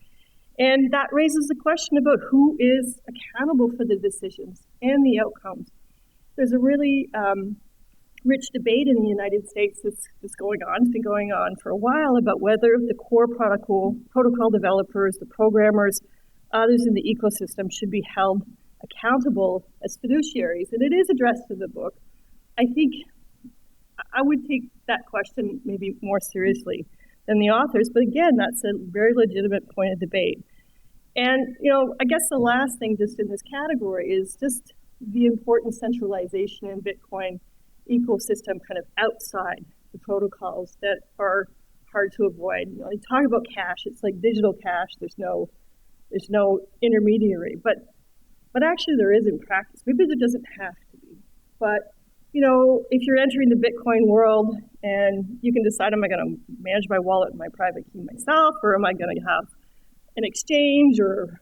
And that raises the question about who is accountable for the decisions and the outcomes. There's a really rich debate in the United States that's going on. It's been going on for a while about whether the core protocol developers, the programmers, others in the ecosystem should be held accountable as fiduciaries. And it is addressed in the book. I think I would take that question maybe more seriously than the authors. But again, that's a very legitimate point of debate. And, I guess the last thing just in this category is just the important centralization in Bitcoin ecosystem kind of outside the protocols that are hard to avoid. You talk about cash, it's like digital cash, there's no intermediary, but actually there is in practice. Maybe there doesn't have to be. But if you're entering the Bitcoin world and you can decide, am I going to manage my wallet and my private key myself, or am I going to have an exchange or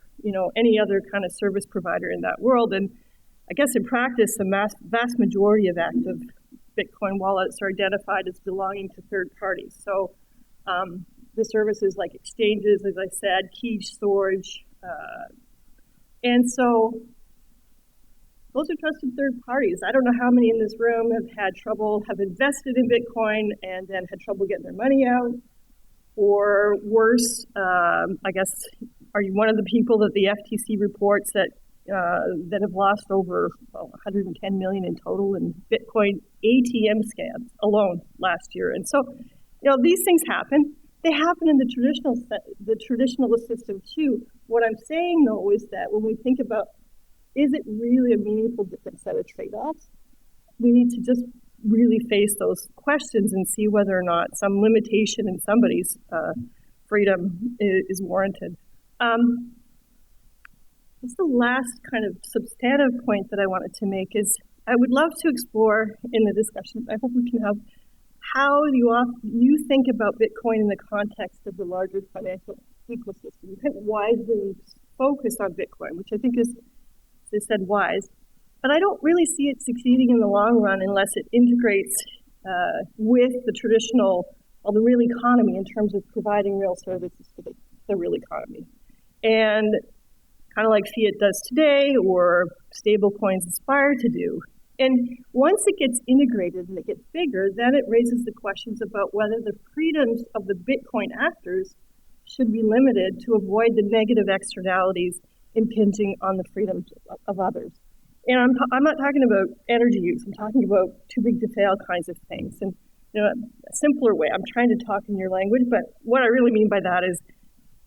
any other kind of service provider in that world? And I guess in practice, the vast majority of active Bitcoin wallets are identified as belonging to third parties. So the services like exchanges, as I said, key storage. And so those are trusted third parties. I don't know how many in this room have invested in Bitcoin and then had trouble getting their money out. Or worse, I guess, Are you one of the people that the FTC reports that have lost over 110 million in total in Bitcoin ATM scams alone last year? And so, these things happen. They happen in the traditional system too. What I'm saying though is that when we think about, is it really a meaningful different set of trade-offs? We need to just really face those questions and see whether or not some limitation in somebody's freedom is warranted. Just the last kind of substantive point that I wanted to make is I would love to explore in the discussion, I hope we can have, how you think about Bitcoin in the context of the larger financial ecosystem. You kind of wisely focus on Bitcoin, which I think is, as I said, wise. But I don't really see it succeeding in the long run unless it integrates with the the real economy in terms of providing real services to the real economy. And kind of like fiat does today, or stable coins aspire to do. And once it gets integrated and it gets bigger, then it raises the questions about whether the freedoms of the Bitcoin actors should be limited to avoid the negative externalities impinging on the freedoms of others. And I'm not talking about energy use, I'm talking about too big to fail kinds of things. And a simpler way, I'm trying to talk in your language, but what I really mean by that is,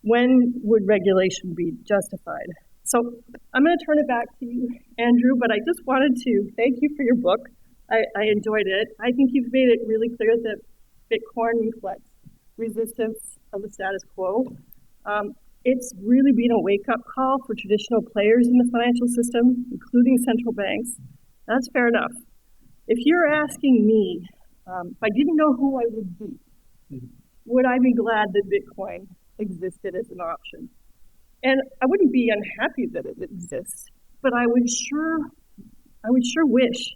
when would regulation be justified? So I'm going to turn it back to you, Andrew, but I just wanted to thank you for your book. I enjoyed it. I think you've made it really clear that Bitcoin reflects resistance of the status quo. It's really been a wake-up call for traditional players in the financial system, including central banks. That's fair enough. If you're asking me, if I didn't know who I would be, would I be glad that Bitcoin existed as an option? And I wouldn't be unhappy that it exists, but I would sure wish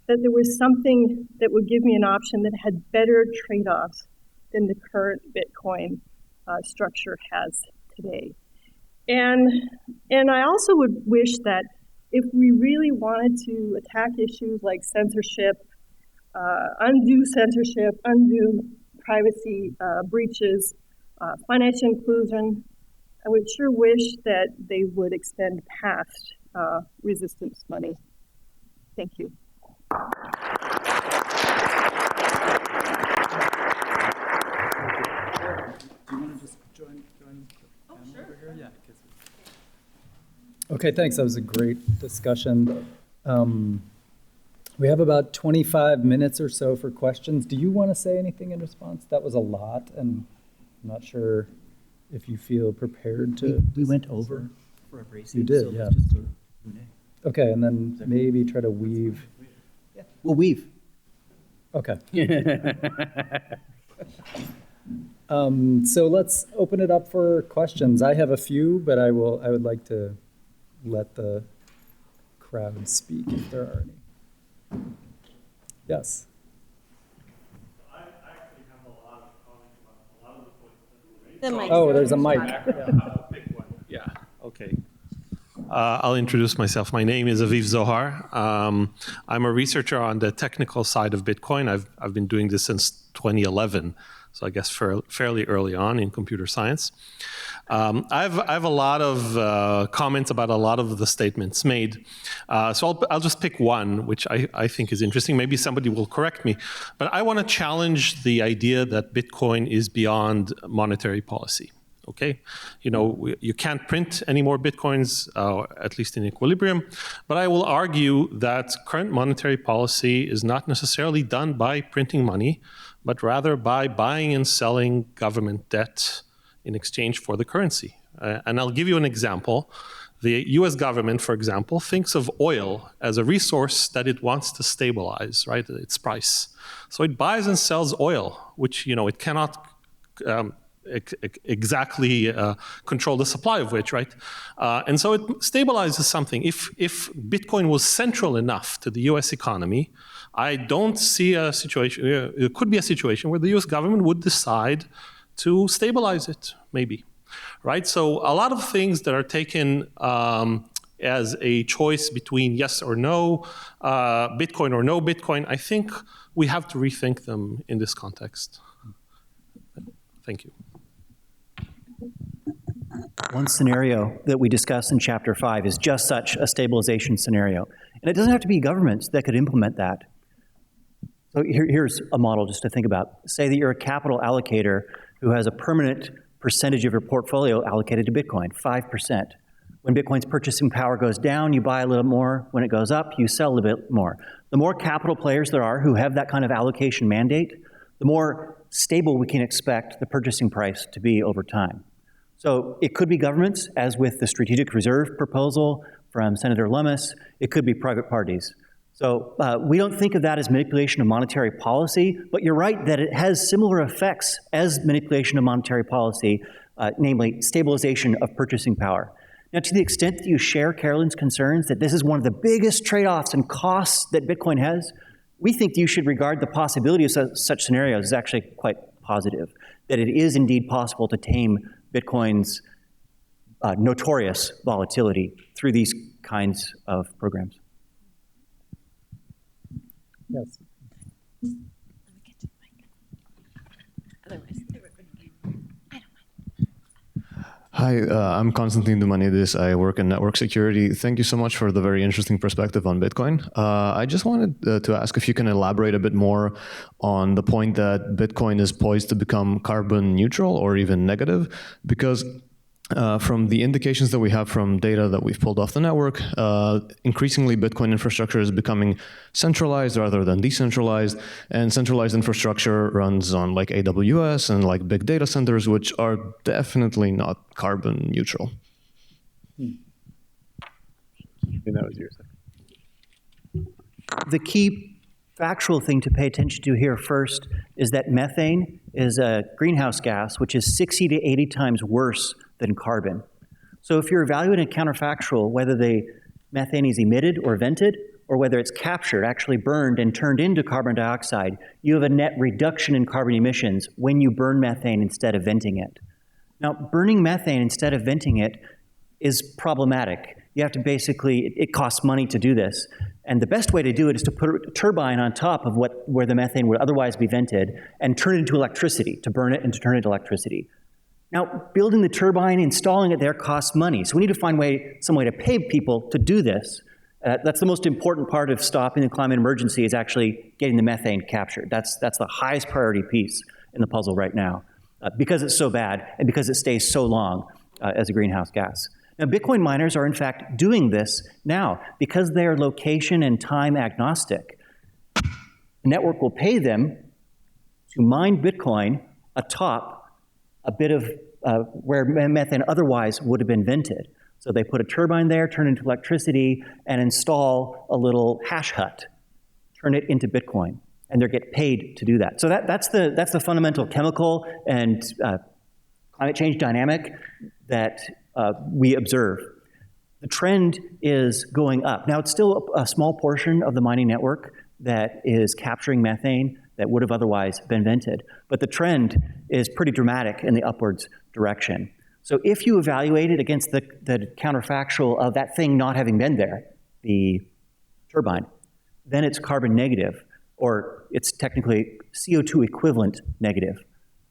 that there was something that would give me an option that had better trade-offs than the current Bitcoin structure has today. And I also would wish that if we really wanted to attack issues like censorship, undue privacy breaches, financial inclusion, I would sure wish that they would extend past resistance money. Thank you. Do you want to just join the panel over here? Yeah. Okay, thanks. That was a great discussion. We have about 25 minutes or so for questions. Do you want to say anything in response? That was a lot, and I'm not sure if you feel prepared to. We went over for a brief. You did, so yeah. let's just go Q&A. Okay, and then maybe try to weave. Yeah, we'll weave. Okay. So let's open it up for questions. I have a few, but I would like to let the crowd speak if there are any. Yes. I actually have a lot of comments about a lot of the points that were made. Oh, there's a mic. Big one. Yeah. Okay. I'll introduce myself. My name is Aviv Zohar. I'm a researcher on the technical side of Bitcoin. I've been doing this since 2011, so I guess fairly early on in computer science. I have a lot of comments about a lot of the statements made. So I'll just pick one, which I think is interesting. Maybe somebody will correct me. But I want to challenge the idea that Bitcoin is beyond monetary policy. Okay, you can't print any more Bitcoins, at least in equilibrium. But I will argue that current monetary policy is not necessarily done by printing money, but rather by buying and selling government debt in exchange for the currency. And I'll give you an example. The US government, for example, thinks of oil as a resource that it wants to stabilize, right, its price. So it buys and sells oil, which, it cannot exactly control the supply of which, right? And so it stabilizes something. If Bitcoin was central enough to the US economy, I don't see a situation, it could be a situation where the US government would decide to stabilize it, maybe, right? So a lot of things that are taken as a choice between yes or no, Bitcoin or no Bitcoin, I think we have to rethink them in this context. Thank you. One scenario that we discuss in Chapter 5 is just such a stabilization scenario. And it doesn't have to be governments that could implement that. So here's a model just to think about. Say that you're a capital allocator who has a permanent percentage of your portfolio allocated to Bitcoin, 5%. When Bitcoin's purchasing power goes down, you buy a little more. When it goes up, you sell a bit more. The more capital players there are who have that kind of allocation mandate, the more stable we can expect the purchasing price to be over time. So it could be governments, as with the strategic reserve proposal from Senator Lummis. It could be private parties. So we don't think of that as manipulation of monetary policy, but you're right that it has similar effects as manipulation of monetary policy, namely stabilization of purchasing power. Now, to the extent that you share Carolyn's concerns that this is one of the biggest trade-offs and costs that Bitcoin has, we think you should regard the possibility of such scenarios as actually quite positive, that it is indeed possible to tame Bitcoin's notorious volatility through these kinds of programs. Yes. Hi, I'm Constantine Dumanidis. I work in network security. Thank you so much for the very interesting perspective on Bitcoin. I just wanted to ask if you can elaborate a bit more on the point that Bitcoin is poised to become carbon neutral or even negative, because from the indications that we have from data that we've pulled off the network, increasingly Bitcoin infrastructure is becoming centralized rather than decentralized, and centralized infrastructure runs on like AWS and like big data centers, which are definitely not carbon neutral. And that was yours. The key factual thing to pay attention to here first is that methane is a greenhouse gas, which is 60 to 80 times worse than carbon. So if you're evaluating counterfactual, whether the methane is emitted or vented, or whether it's captured, actually burned and turned into carbon dioxide, you have a net reduction in carbon emissions when you burn methane instead of venting it. Now, burning methane instead of venting it is problematic. You have to basically, it costs money to do this. And the best way to do it is to put a turbine on top of where the methane would otherwise be vented and turn it into electricity, to burn it and to turn it into electricity. Now, building the turbine, installing it there costs money. So we need to find some way to pay people to do this. That's the most important part of stopping the climate emergency, is actually getting the methane captured. That's the highest priority piece in the puzzle right now, because it's so bad and because it stays so long as a greenhouse gas. Now, Bitcoin miners are in fact doing this now because they are location and time agnostic. The network will pay them to mine Bitcoin atop a bit of where methane otherwise would have been vented. So they put a turbine there, turn it into electricity, and install a little hash hut, turn it into Bitcoin, and they get paid to do that. So that's the fundamental chemical and climate change dynamic that we observe. The trend is going up. Now, it's still a small portion of the mining network that is capturing methane that would have otherwise been vented. But the trend is pretty dramatic in the upwards direction. So if you evaluate it against the counterfactual of that thing not having been there, the turbine, then it's carbon negative, or it's technically CO2 equivalent negative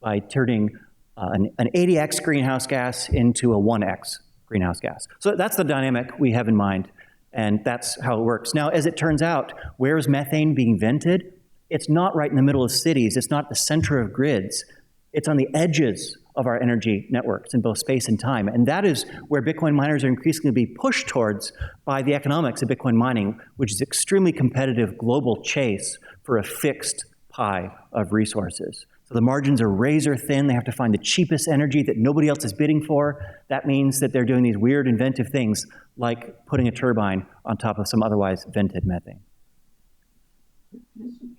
by turning an 80x greenhouse gas into a 1x greenhouse gas. So that's the dynamic we have in mind, and that's how it works. Now, as it turns out, where is methane being vented? It's not right in the middle of cities. It's not the center of grids. It's on the edges of our energy networks in both space and time. And that is where Bitcoin miners are increasingly being pushed towards by the economics of Bitcoin mining, which is extremely competitive global chase for a fixed pie of resources. So the margins are razor thin. They have to find the cheapest energy that nobody else is bidding for. That means that they're doing these weird inventive things like putting a turbine on top of some otherwise vented methane.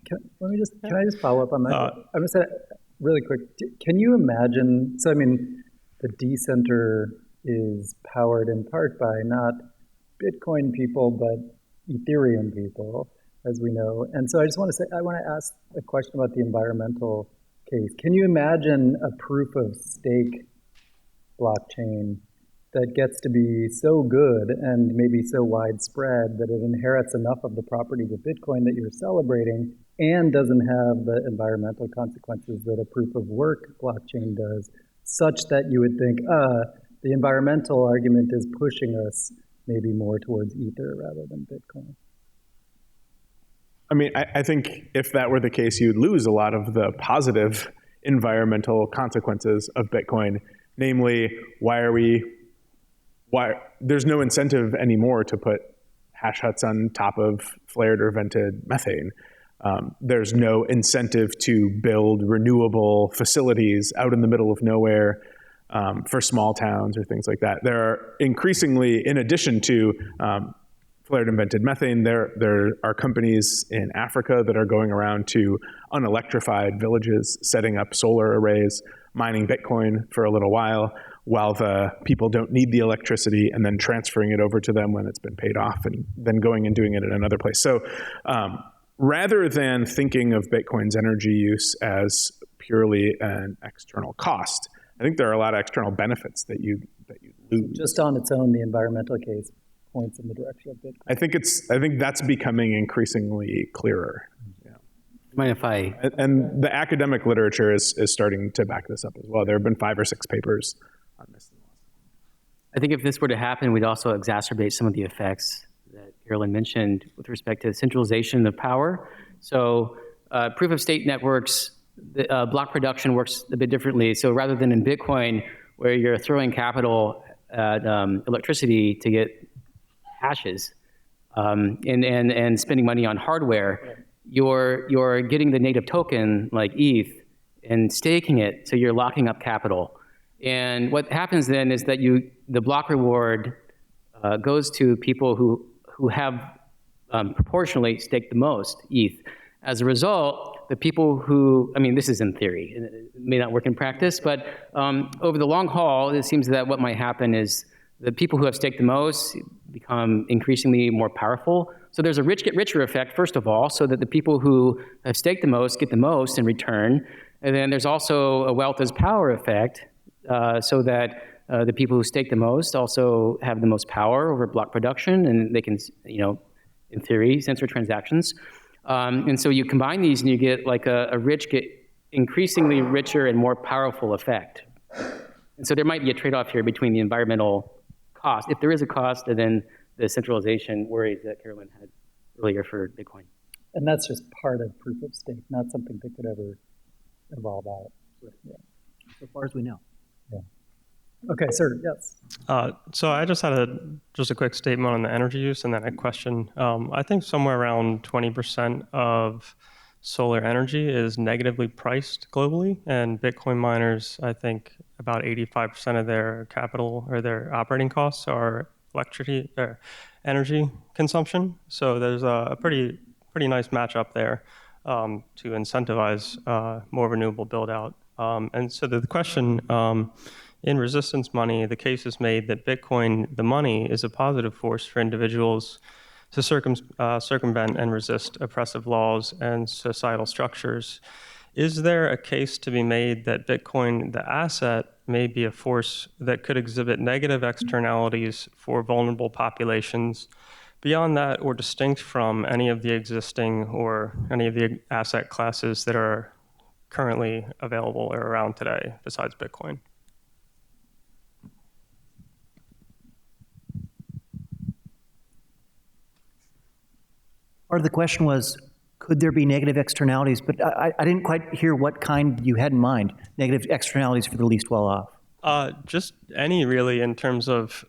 Can I just follow up on that? I'm going to say really quick. Can you imagine? So I mean, the decenter is powered in part by not Bitcoin people, but Ethereum people, as we know. And so I just want to say, I want to ask a question about the environmental case. Can you imagine a proof of stake blockchain that gets to be so good and maybe so widespread that it inherits enough of the properties of Bitcoin that you're celebrating and doesn't have the environmental consequences that a proof of work blockchain does, such that you would think, The environmental argument is pushing us maybe more towards Ether rather than Bitcoin. I mean, I think if that were the case, you'd lose a lot of the positive environmental consequences of Bitcoin. Namely, there's no incentive anymore to put hash huts on top of flared or vented methane. There's no incentive to build renewable facilities out in the middle of nowhere for small towns or things like that. There are increasingly, in addition to flared and vented methane, there are companies in Africa that are going around to unelectrified villages, setting up solar arrays, mining Bitcoin for a little while the people don't need the electricity, and then transferring it over to them when it's been paid off, and then going and doing it in another place. So rather than thinking of Bitcoin's energy use as purely an external cost, I think there are a lot of external benefits that you lose. Just on its own, the environmental case points in the direction of Bitcoin. I think that's becoming increasingly clearer. Yeah. Mind if I? And the academic literature is starting to back this up as well. There have been 5 or 6 papers on this. I think if this were to happen, we'd also exacerbate some of the effects that Carolyn mentioned with respect to centralization of power. So proof of stake networks, block production works a bit differently. So rather than in Bitcoin, where you're throwing capital at electricity to get hashes and spending money on hardware, you're getting the native token like ETH and staking it, so you're locking up capital. And what happens then is that the block reward goes to people who have proportionally staked the most ETH. As a result, the people who, I mean, this is in theory, it may not work in practice, but over the long haul, it seems that what might happen is the people who have staked the most become increasingly more powerful. So there's a rich get richer effect, first of all, so that the people who have staked the most get the most in return. And then there's also a wealth as power effect, so that the people who stake the most also have the most power over block production, and they can, in theory, censor transactions. And so you combine these and you get like a increasingly richer and more powerful effect. And so there might be a trade-off here between the environmental cost, if there is a cost, and then the centralization worries that Carolyn had earlier for Bitcoin. And that's just part of proof of stake, not something that could ever evolve out. Yeah. So far as we know. Yeah. Okay, sir, yes. So I just had a quick statement on the energy use and then a question. I think somewhere around 20% of solar energy is negatively priced globally, and Bitcoin miners, I think about 85% of their capital or their operating costs are electricity or energy consumption. So there's a pretty nice match up there to incentivize more renewable build out. And so the question, in resistance money, the case is made that Bitcoin, the money, is a positive force for individuals to circumvent and resist oppressive laws and societal structures. Is there a case to be made that Bitcoin, the asset, may be a force that could exhibit negative externalities for vulnerable populations beyond that or distinct from any of the existing or any of the asset classes that are currently available or around today besides Bitcoin? Part of the question was, could there be negative externalities? But I didn't quite hear what kind you had in mind, negative externalities for the least well-off. Just any, really, in terms of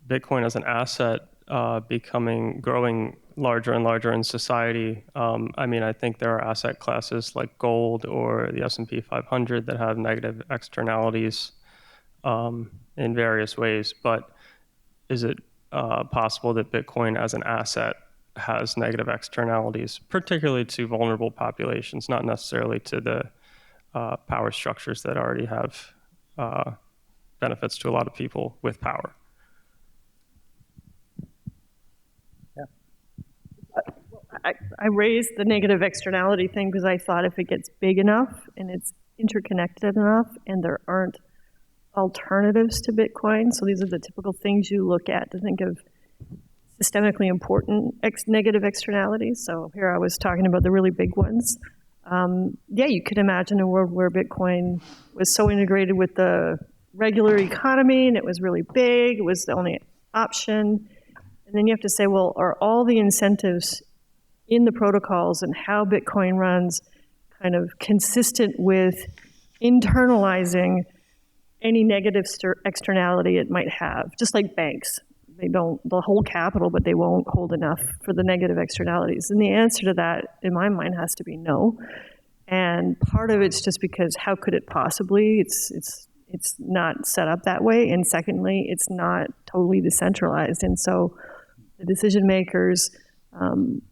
Bitcoin as an asset growing larger and larger in society. I think there are asset classes like gold or the S&P 500 that have negative externalities in various ways. But is it possible that Bitcoin as an asset has negative externalities, particularly to vulnerable populations, not necessarily to the power structures that already have benefits to a lot of people with power? I raised the negative externality thing because I thought if it gets big enough and it's interconnected enough and there aren't alternatives to Bitcoin, so these are the typical things you look at to think of systemically important negative externalities. So here I was talking about the really big ones. You could imagine a world where Bitcoin was so integrated with the regular economy, and it was really big. It was the only option. And then you have to say, well, are all the incentives in the protocols and how Bitcoin runs kind of consistent with internalizing any negative externality it might have? Just like banks. They'll hold capital, but they won't hold enough for the negative externalities. And the answer to that, in my mind, has to be no. And part of it's just because how could it possibly? It's not set up that way. And secondly, it's not totally decentralized. And so the decision makers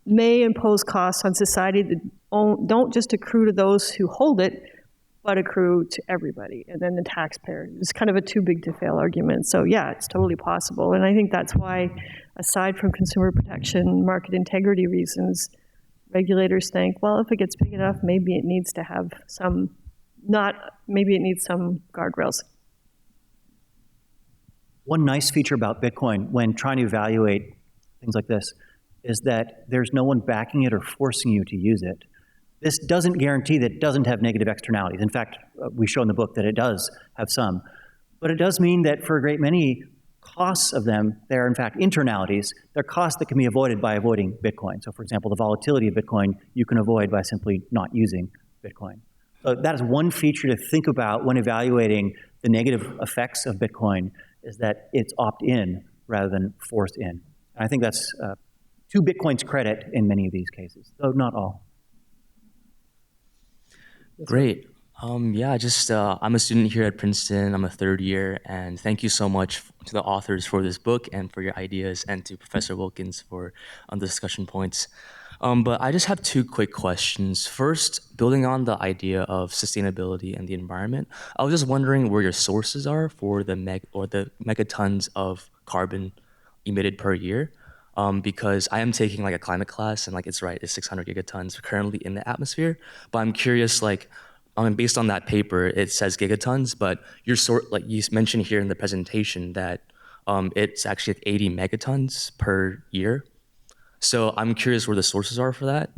may impose costs on society that don't just accrue to those who hold it, but accrue to everybody, and then the taxpayer. It's kind of a too big to fail argument. So yeah, it's totally possible. And I think that's why, aside from consumer protection, market integrity reasons, regulators think, well, if it gets big enough, maybe it needs to have maybe it needs some guardrails. One nice feature about Bitcoin when trying to evaluate things like this is that there's no one backing it or forcing you to use it. This doesn't guarantee that it doesn't have negative externalities. In fact, we show in the book that it does have some. But it does mean that for a great many costs of them, they're in fact internalities. They're costs that can be avoided by avoiding Bitcoin. So for example, the volatility of Bitcoin, you can avoid by simply not using Bitcoin. So that is one feature to think about when evaluating the negative effects of Bitcoin, is that it's opt-in rather than forced in. And I think that's to Bitcoin's credit in many of these cases, though not all. Great. I'm a student here at Princeton. I'm a third year, and thank you so much to the authors for this book and for your ideas, and to Professor Wilkins for the discussion points. But I just have two quick questions. First, building on the idea of sustainability and the environment, I was just wondering where your sources are for the megatons of carbon emitted per year. Because I am taking like a climate class, and like it's 600 gigatons currently in the atmosphere. But I'm curious, based on that paper, it says gigatons, but you mentioned here in the presentation that it's actually 80 megatons per year. So I'm curious where the sources are for that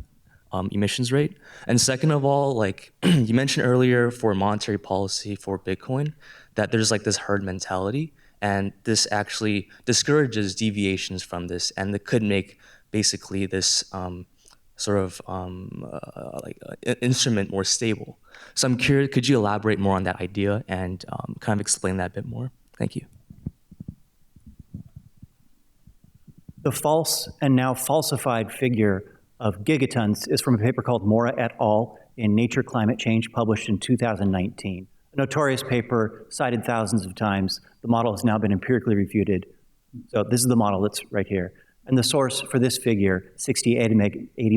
emissions rate. And second of all, you mentioned earlier for monetary policy for Bitcoin that there's this herd mentality. And this actually discourages deviations from this, and it could make basically this instrument more stable. So I'm curious, could you elaborate more on that idea and kind of explain that a bit more? Thank you. The false and now falsified figure of gigatons is from a paper called Mora et al. In Nature Climate Change, published in 2019. A notorious paper, cited thousands of times. The model has now been empirically refuted. So this is the model that's right here. And the source for this figure, 80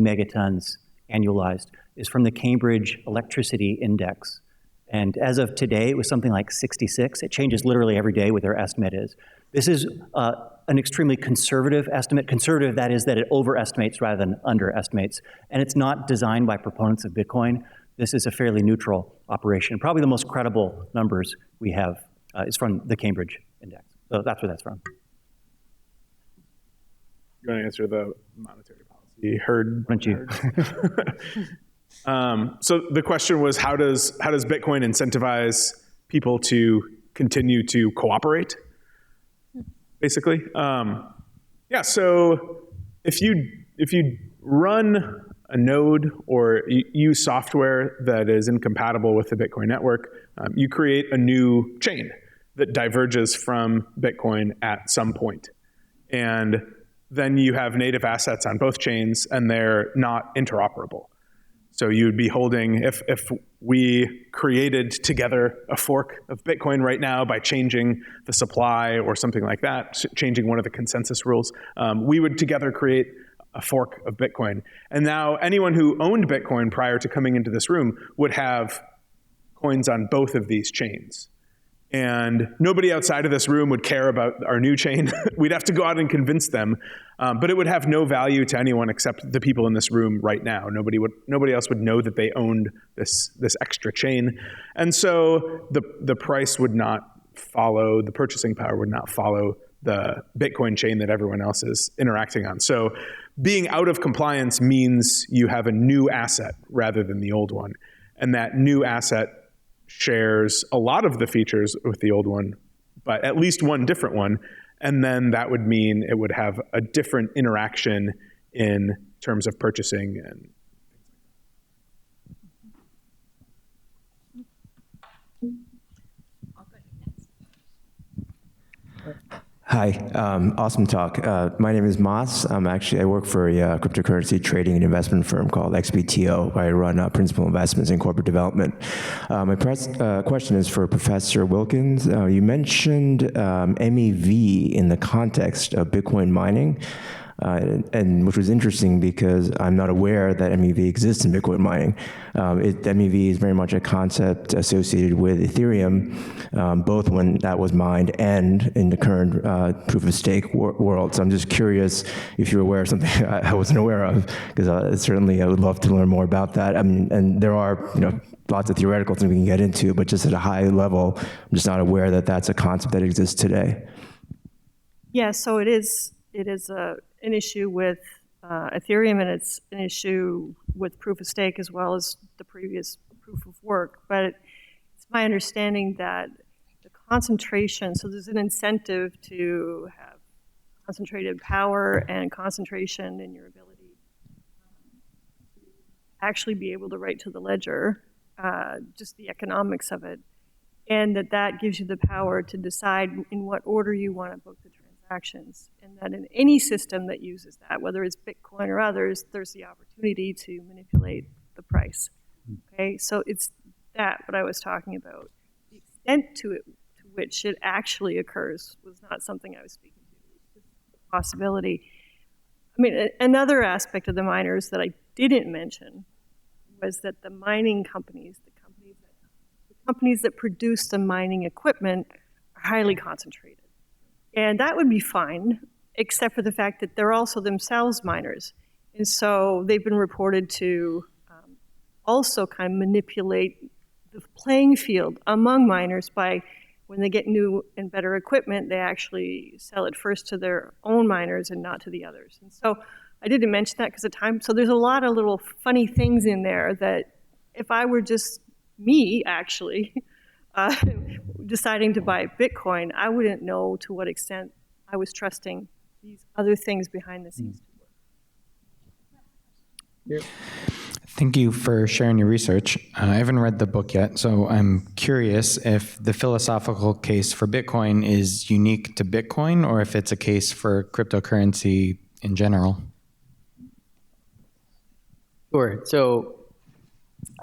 megatons annualized, is from the Cambridge Electricity Index. And as of today, it was something like 66. It changes literally every day what their estimate is. This is an extremely conservative estimate. Conservative, that is, that it overestimates rather than underestimates. And it's not designed by proponents of Bitcoin. This is a fairly neutral operation. Probably the most credible numbers we have is from the Cambridge Index. So that's where that's from. You want to answer the monetary policy herd? Why don't you? So the question was, how does Bitcoin incentivize people to continue to cooperate? Basically, So if you run a node or use software that is incompatible with the Bitcoin network, you create a new chain that diverges from Bitcoin at some point. And then you have native assets on both chains, and they're not interoperable. So you would be holding, if we created together a fork of Bitcoin right now by changing the supply or something like that, changing one of the consensus rules, we would together create a fork of Bitcoin. And now anyone who owned Bitcoin prior to coming into this room would have coins on both of these chains. And nobody outside of this room would care about our new chain. We'd have to go out and convince them. But it would have no value to anyone except the people in this room right now. Nobody else would know that they owned this extra chain. And so the price would not follow, the purchasing power would not follow the Bitcoin chain that everyone else is interacting on. So being out of compliance means you have a new asset rather than the old one. And that new asset shares a lot of the features with the old one, but at least one different one. And then that would mean it would have a different interaction in terms of purchasing and Hi, awesome talk. My name is Mas. I work for a cryptocurrency trading and investment firm called XBTO. I run Principal Investments in Corporate Development. My question is for Professor Wilkins. You mentioned MEV in the context of Bitcoin mining. And which was interesting because I'm not aware that MEV exists in Bitcoin mining. MEV is very much a concept associated with Ethereum, both when that was mined and in the current proof of stake world. So I'm just curious if you're aware of something I wasn't aware of, because certainly I would love to learn more about that. I mean, and there are lots of theoretical things we can get into, but just at a high level, I'm just not aware that that's a concept that exists today. Yeah, so it is an issue with Ethereum, and it's an issue with proof of stake as well as the previous proof of work. But it's my understanding that the concentration, so there's an incentive to have concentrated power and concentration in your ability to actually be able to write to the ledger, just the economics of it, and that gives you the power to decide in what order you want to book the transactions, and that in any system that uses that, whether it's Bitcoin or others, there's the opportunity to manipulate the price. Okay, so it's that what I was talking about. The extent to which it actually occurs was not something I was speaking to. It's a possibility. I mean, another aspect of the miners that I didn't mention was that the mining companies, the companies that produce the mining equipment, are highly concentrated. And that would be fine, except for the fact that they're also themselves miners. And so they've been reported to also kind of manipulate the playing field among miners by, when they get new and better equipment, they actually sell it first to their own miners and not to the others. And so I didn't mention that because of time. So there's a lot of little funny things in there that if I were just me, actually, deciding to buy Bitcoin, I wouldn't know to what extent I was trusting these other things behind the scenes to work. Thank you for sharing your research. I haven't read the book yet, so I'm curious if the philosophical case for Bitcoin is unique to Bitcoin or if it's a case for cryptocurrency in general. Sure. So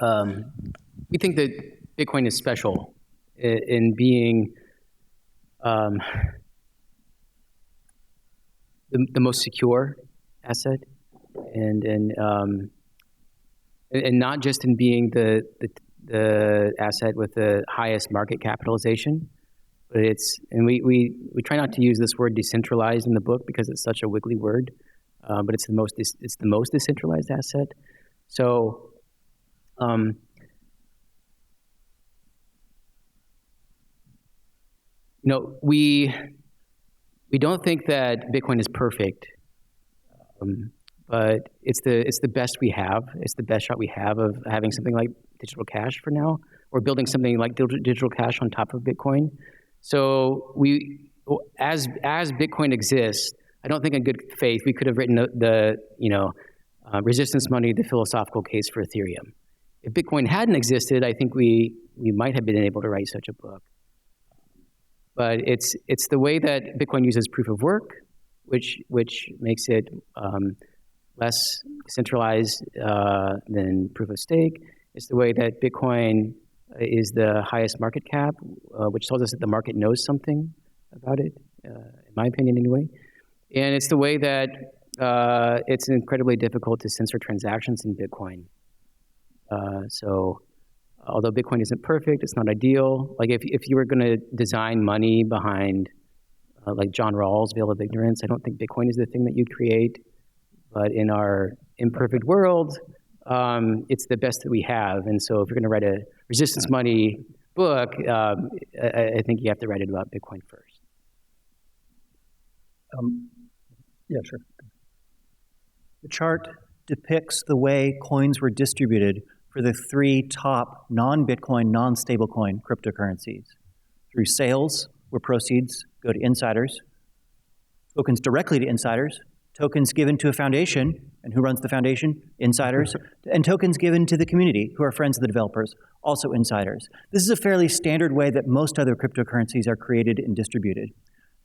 we think that Bitcoin is special in being the most secure asset, and not just in being the asset with the highest market capitalization, but we try not to use this word decentralized in the book because it's such a wiggly word, but it's the most decentralized asset. So we don't think that Bitcoin is perfect, but it's the best we have. It's the best shot we have of having something like digital cash for now, or building something like digital cash on top of Bitcoin. So as Bitcoin exists, I don't think in good faith we could have written the resistance money, the philosophical case for Ethereum. If Bitcoin hadn't existed, I think we might have been able to write such a book. But it's the way that Bitcoin uses proof of work, which makes it less centralized than proof of stake. It's the way that Bitcoin is the highest market cap, which tells us that the market knows something about it, in my opinion anyway. And it's the way that it's incredibly difficult to censor transactions in Bitcoin. So although Bitcoin isn't perfect, it's not ideal. Like if you were going to design money behind like John Rawls' veil of ignorance, I don't think Bitcoin is the thing that you'd create. But in our imperfect world, it's the best that we have. And so if you're going to write a resistance money book, I think you have to write it about Bitcoin first. Yeah, sure. The chart depicts the way coins were distributed for the 3 top non-Bitcoin, non-stablecoin cryptocurrencies through sales, where proceeds go to insiders, tokens directly to insiders, tokens given to a foundation, and who runs the foundation? Insiders, and tokens given to the community, who are friends of the developers, also insiders. This is a fairly standard way that most other cryptocurrencies are created and distributed.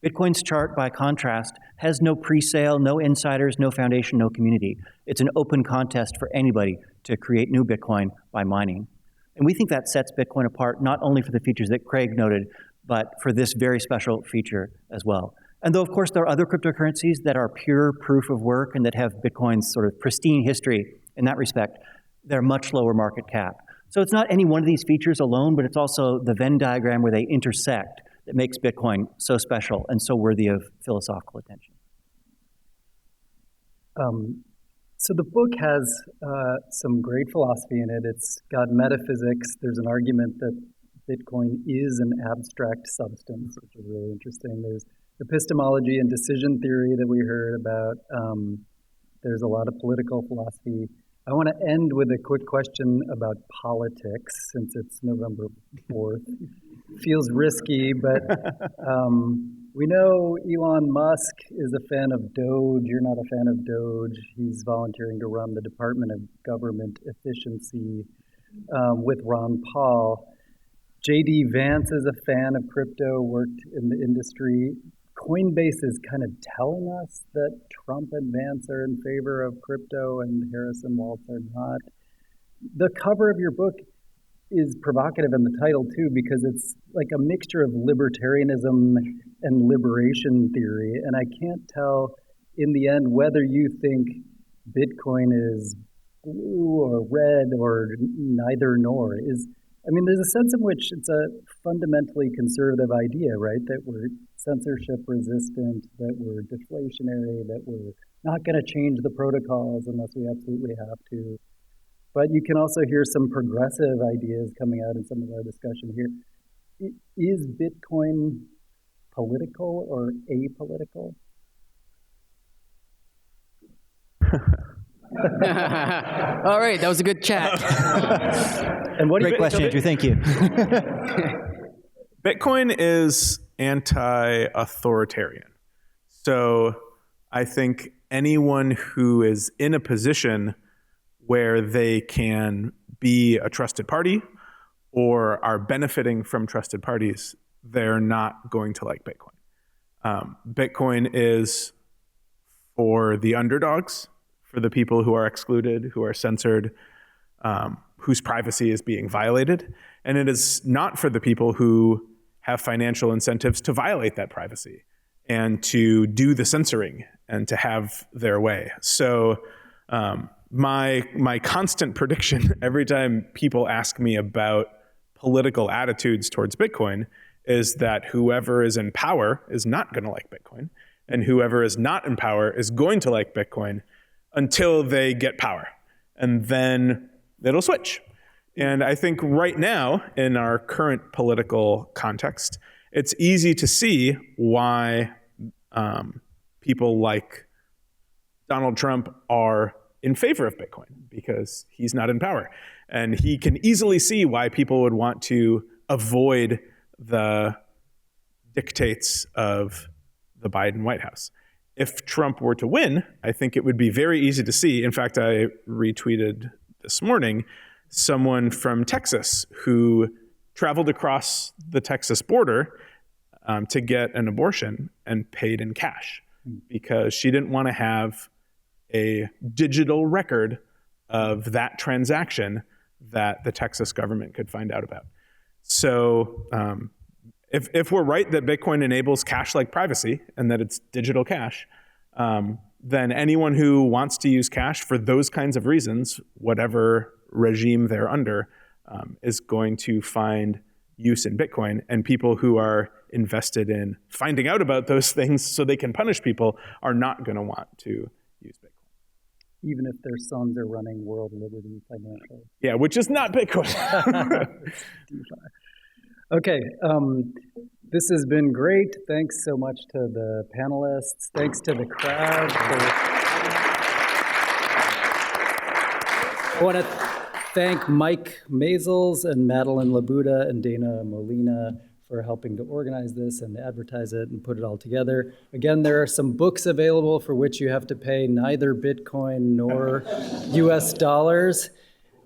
Bitcoin's chart, by contrast, has no pre-sale, no insiders, no foundation, no community. It's an open contest for anybody to create new Bitcoin by mining. And we think that sets Bitcoin apart, not only for the features that Craig noted, but for this very special feature as well. And though, of course, there are other cryptocurrencies that are pure proof of work and that have Bitcoin's sort of pristine history in that respect, they're much lower market cap. So it's not any one of these features alone, but it's also the Venn diagram where they intersect that makes Bitcoin so special and so worthy of philosophical attention. So the book has some great philosophy in it. It's got metaphysics. There's an argument that Bitcoin is an abstract substance, which is really interesting. There's epistemology and decision theory that we heard about. There's a lot of political philosophy. I want to end with a quick question about politics, since it's November 4th. Feels risky, but we know Elon Musk is a fan of Doge. You're not a fan of Doge. He's volunteering to run the Department of Government Efficiency with Ron Paul. J.D. Vance is a fan of crypto, worked in the industry. Coinbase is kind of telling us that Trump and Vance are in favor of crypto and Harris and Waltz are not. The cover of your book is provocative in the title too, because it's like a mixture of libertarianism and liberation theory. And I can't tell in the end whether you think Bitcoin is blue or red or neither nor. There's a sense in which it's a fundamentally conservative idea, right? That we're censorship resistant, that we're deflationary, that we're not going to change the protocols unless we absolutely have to. But you can also hear some progressive ideas coming out in some of our discussion here. Is Bitcoin political or apolitical? All right, that was a good chat. And what great question, Andrew. Thank you. Bitcoin is anti-authoritarian. So I think anyone who is in a position where they can be a trusted party or are benefiting from trusted parties, they're not going to like Bitcoin. Bitcoin is for the underdogs, for the people who are excluded, who are censored, whose privacy is being violated. And it is not for the people who have financial incentives to violate that privacy and to do the censoring and to have their way. So my constant prediction every time people ask me about political attitudes towards Bitcoin is that whoever is in power is not going to like Bitcoin, and whoever is not in power is going to like Bitcoin until they get power, and then it'll switch. And I think right now, in our current political context, it's easy to see why people like Donald Trump are in favor of Bitcoin, because he's not in power. And he can easily see why people would want to avoid the dictates of the Biden White House. If Trump were to win, I think it would be very easy to see. In fact, I retweeted this morning someone from Texas who traveled across the Texas border to get an abortion and paid in cash because she didn't want to have a digital record of that transaction that the Texas government could find out about. So if we're right that Bitcoin enables cash-like privacy and that it's digital cash, then anyone who wants to use cash for those kinds of reasons, whatever regime they're under, is going to find use in Bitcoin. And people who are invested in finding out about those things so they can punish people are not going to want to use Bitcoin. Even if their sons are running World Liberty Financial. Yeah, which is not Bitcoin. Okay, this has been great. Thanks so much to the panelists. Thanks to the crowd. I want to thank Mike Mazels and Madeline Labuda and Dana Molina for helping to organize this and advertise it and put it all together. Again, there are some books available for which you have to pay neither Bitcoin nor US dollars.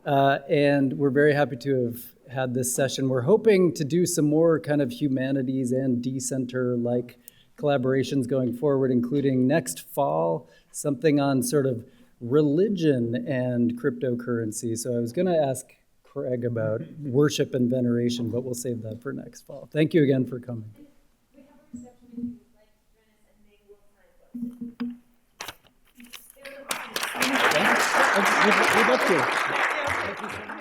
And we're very happy to have had this session. We're hoping to do some more kind of humanities and decenter-like collaborations going forward, including next fall, something on sort of religion and cryptocurrency. So I was going to ask Craig about worship and veneration, but we'll save that for next fall. Thank you again for coming. We have a reception if you'd like Dennis and Meg will sign books. We'd love to. Thank you so much.